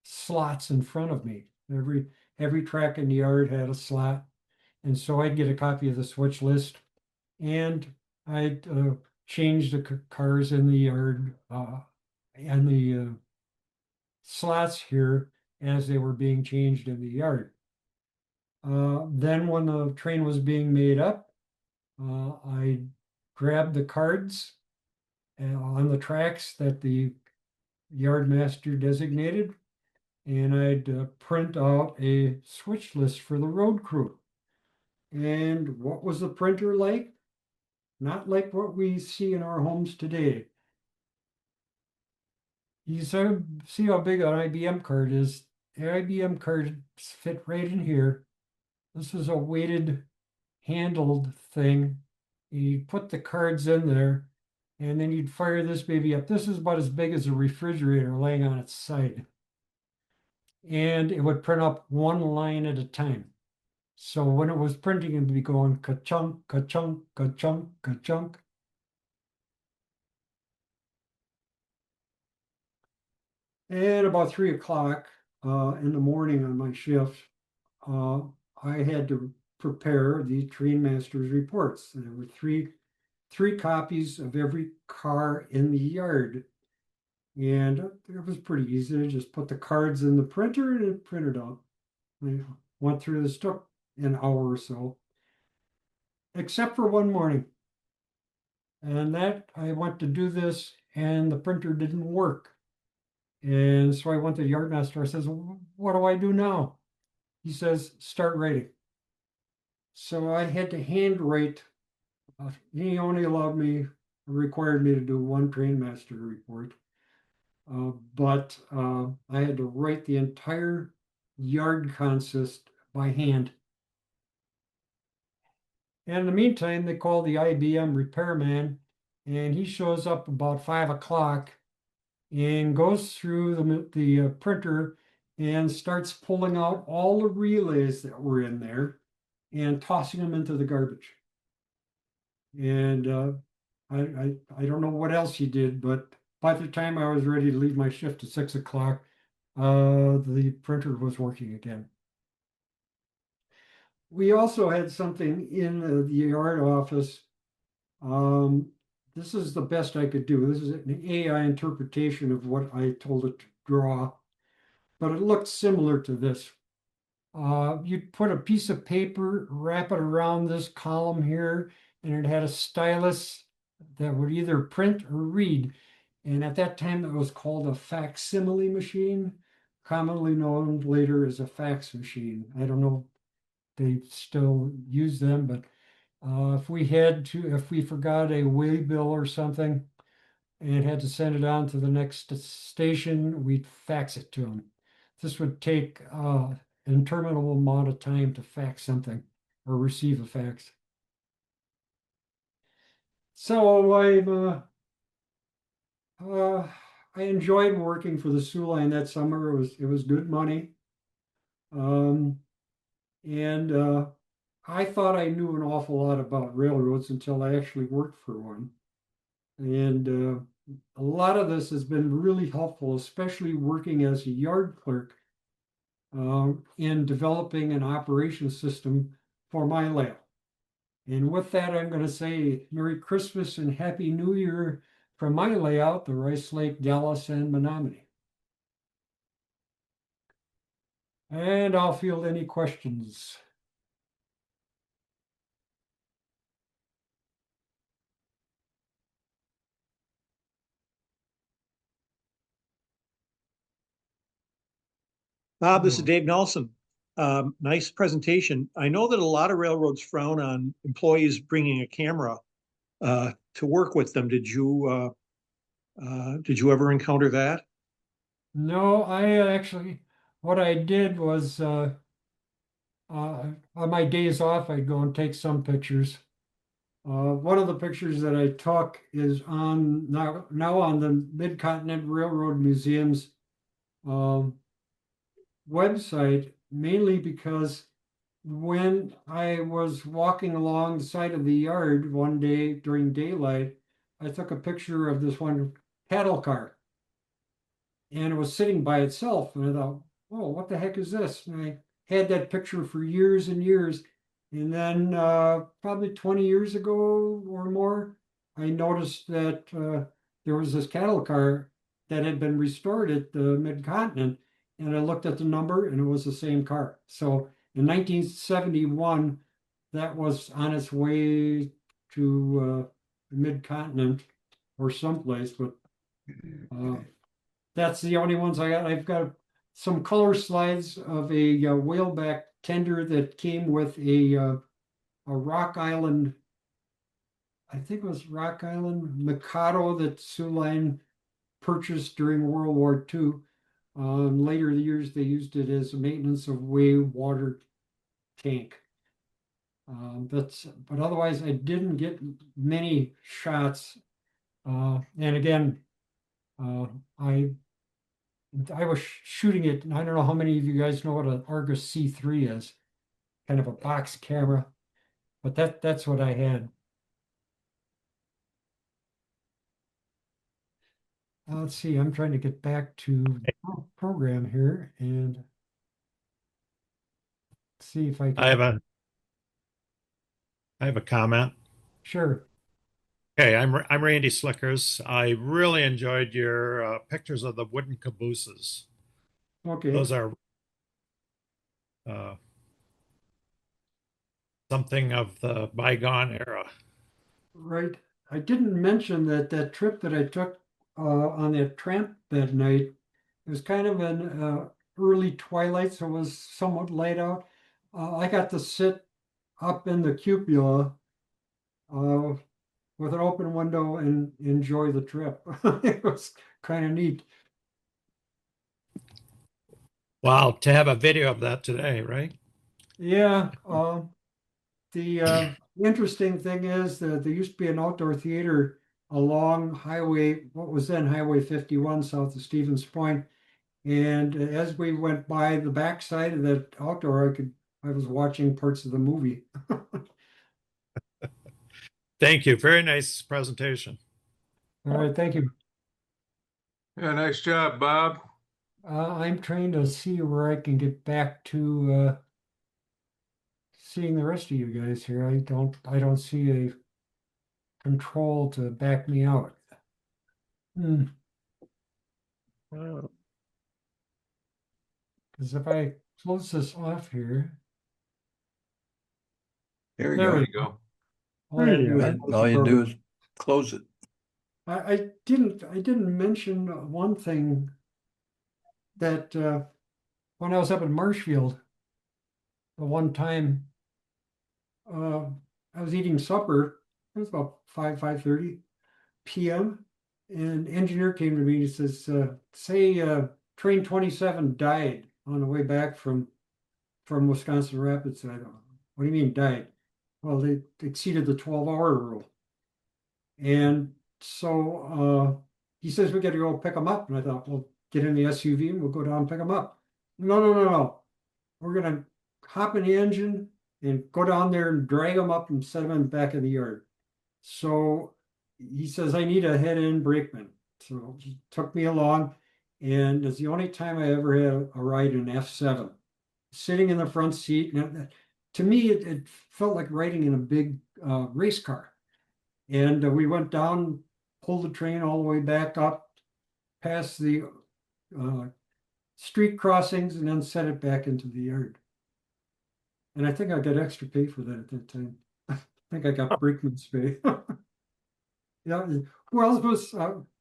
slots in front of me. Every track in the yard had a slot, and so I'd get a copy of the switch list, and I'd change the cars in the yard and the slots here as they were being changed in the yard. Then when the train was being made up, I grabbed the cards on the tracks that the yard master designated, and I'd print out a switch list for the road crew. And what was the printer like? Not like what we see in our homes today. You sort of see how big an IBM card is. The IBM cards fit right in here. This is a weighted handled thing. You put the cards in there, and then you'd fire this baby up. This is about as big as a refrigerator laying on its side. And it would print up one line at a time. So when it was printing, it would be going ka-chunk, ka-chunk, ka-chunk, ka-chunk. And about 3 o'clock in the morning on my shift, uh, I had to prepare the train master's reports. There were three copies of every car in the yard. And it was pretty easy to just put the cards in the printer and it printed out. I went through this, took an hour or so, except for one morning. And that I went to do this and the printer didn't work. And so I went to the yard master. I says, what do I do now? He says, start writing. So I had to hand write. He only required me to do one train master report. But I had to write the entire yard consist by hand. And in the meantime, they call the IBM repairman, and he shows up about 5 o'clock and goes through the printer and starts pulling out all the relays that were in there and tossing them into the garbage. And I don't know what else he did, but by the time I was ready to leave my shift at 6 o'clock, the printer was working again. We also had something in the yard office. Um, this is the best I could do. This is an AI interpretation of what I told it to draw, but it looked similar to this. You'd put a piece of paper, wrap it around this column here, and it had a stylus that would either print or read. And at that time, it was called a facsimile machine, commonly known later as a fax machine. I don't know if they still use them, but if we forgot a waybill or something and had to send it on to the next station, we'd fax it to them. This would take an interminable amount of time to fax something or receive a fax. So uh, I enjoyed working for the Soo Line that summer. It was good money, um, and I thought I knew an awful lot about railroads until I actually worked for one. And a lot of this has been really helpful, especially working as a yard clerk in developing an operation system for my layout. And with that, I'm going to say Merry Christmas and Happy New Year from my layout, the Rice Lake, Dallas, and Menominee. And I'll field any questions. Bob, this is Hello. Dave Nelson. Nice presentation. I know that a lot of railroads frown on employees bringing a camera to work with them. Did you ever encounter that? No, I actually, what I did was on my days off, I'd go and take some pictures. One of the pictures that I took is on now on the Mid-Continent Railroad Museum's um, website, mainly because when I was walking along the side of the yard one day during daylight, I took a picture of this one cattle car and it was sitting by itself. And I thought, oh, what the heck is this? And I had that picture for years and years. And then probably 20 years ago or more, I noticed that there was this cattle car that had been restored at the Mid-Continent. And I looked at the number and it was the same car. So in 1971, that was on its way to the Mid-Continent or someplace, but uh, that's the only ones I got. I've got some color slides of a whaleback tender that came with a Rock Island. I think it was Rock Island Mikado that Soo Line purchased during World War II. Later years, they used it as a maintenance of way water tank. But otherwise, I didn't get many shots. And again, uh, I I was shooting it. And I don't know how many of you guys know what an Argus C3 is, kind of a box camera, but that's what I had. Let's see, I'm trying to get back to the program here and see if I I can. have a I have a comment. Sure. Okay, I'm Randy Slickers. I really enjoyed your pictures of the wooden cabooses. Okay. Those are uh, something of the bygone era. Right. I didn't mention that that trip that I took on that tramp that night, it was kind of an early twilight, so it was somewhat light out. I got to sit up in the cupola uh, with an open window and enjoy the trip. It was kind of neat. Wow, to have a video of that today, right? Yeah. The interesting thing is that there used to be an outdoor theater along Highway, what was then Highway 51 south of Stevens Point. And as we went by the backside of that outdoor, I was watching parts of the movie. Thank you. Very nice presentation. All right, thank you. Yeah, nice job, Bob. I'm trying to see where I can get back to seeing the rest of you guys here. I don't see a control to back me out. Because if I close this off here, There there we you go. go. All I had to do is And close all the you do program. is close it. I didn't mention one thing that when I was up in Marshfield, the one time uh, I was eating supper. It was about 5:30 p.m. And engineer came to me and he says, "Say train 27 died on the way back from Wisconsin Rapids." And I go, "What do you mean died?" Well, they exceeded the 12-hour rule. And so he says, "We got to go pick them up." And I thought, "Well, get in the SUV and we'll go down and pick them up." No, no, no, no. We're going to hop in the engine and go down there and drag them up and set them in the back of the yard. So he says, "I need a head-end brakeman." So he took me along, and it's the only time I ever had a ride in F7, sitting in the front seat. And to me, it felt like riding in a big race car. And we went down, pulled the train all the way back up past the uh, street crossings, and then set it back into the yard. And I think I got extra pay for that at that time. I think I got brakeman's pay. Yeah, who else was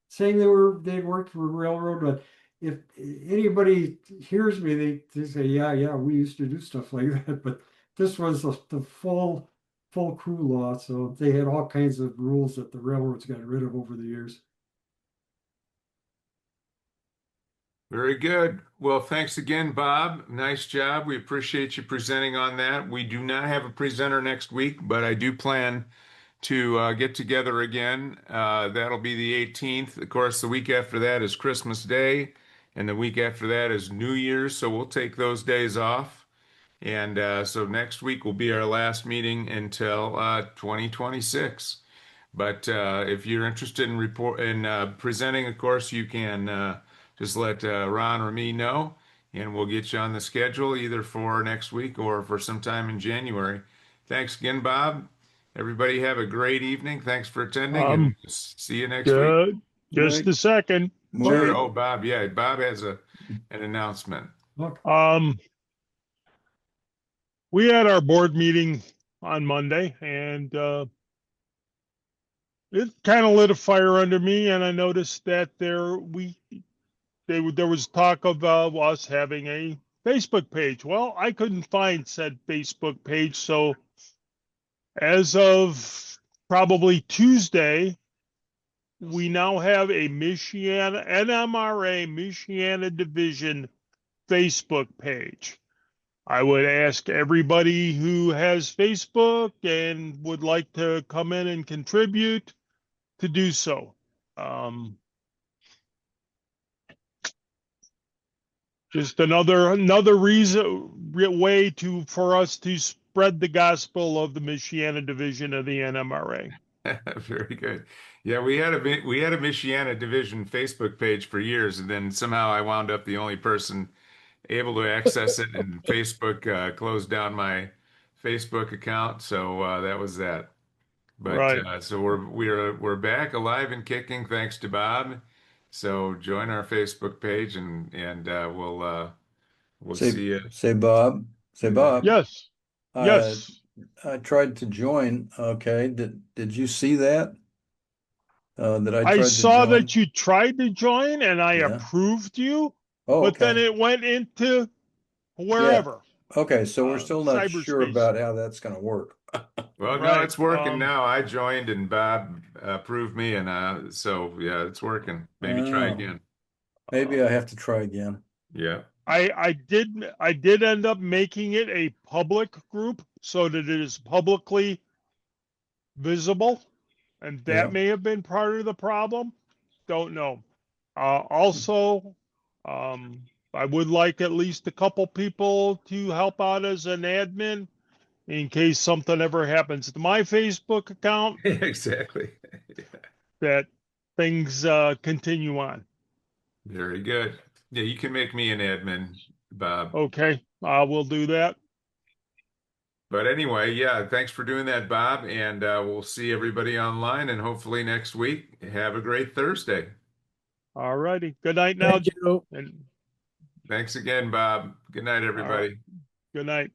saying they'd worked for railroad? But if anybody hears me, they say, yeah, we used to do stuff like that, but this was the full crew law, so they had all kinds of rules that the railroads got rid of over the years. Very good. Well, thanks again, Bob. Nice job. We appreciate you presenting on that. We do not have a presenter next week, but I do plan to get together again. That'll be the 18th. Of course, the week after that is Christmas Day, and the week after that is New Year's, so we'll take those days off. And so next week will be our last meeting until 2026. But if you're interested in presenting, of course, you can just let Ron or me know, and we'll get you on the schedule either for next week or for sometime in January. Thanks again, Bob. Everybody have a great evening. Thanks for attending, and see you next week. Just a second. Sure. Oh, Bob. Yeah, Bob has an announcement. Look, We had our board meeting on Monday, and it kind of lit a fire under me, and I noticed that there was talk of us having a Facebook page. Well, I couldn't find said Facebook page, so as of probably Tuesday, we now have a Michiana NMRA Michiana Division Facebook page. I would ask everybody who has Facebook and would like to come in and contribute to do so. Just another way for us to spread the gospel of the Michiana Division of the NMRA. Very good. Yeah, we had a Michiana Division Facebook page for years, and then somehow I wound up the only person able to access it, and Facebook closed down my Facebook account, so that was that. But Right. so we're back alive and kicking thanks to Bob. So join our Facebook page, and we'll see you. Say Bob. Say Bob. Yes. Uh, Yes. I tried to join. Okay. Did you see that? That I I tried to saw join? that you tried to join and I Yeah. approved you, Oh, but then okay. it went into Yeah. wherever. Okay. So we're still not sure Cyberspace. about how that's going to work. Well, no, Right. it's working now. I joined and Bob approved me, and so yeah, it's working. Maybe try Oh, again. maybe I have to try again. Yeah. I did end up making it a public group so that it is publicly visible, and that Yeah. may have been part of the problem. Don't know. Also, I would like at least a couple people to help out as an admin in case something ever happens to my Facebook account, Exactly. that things continue on. Very good. Yeah, you can make me an admin, Bob. Okay, I will do that. But anyway, yeah, thanks for doing that, Bob, and we'll see everybody online and hopefully next week. Have a great Thursday. All righty. Good night now. Thank you. And Thanks again, Bob. Good night, everybody. good night.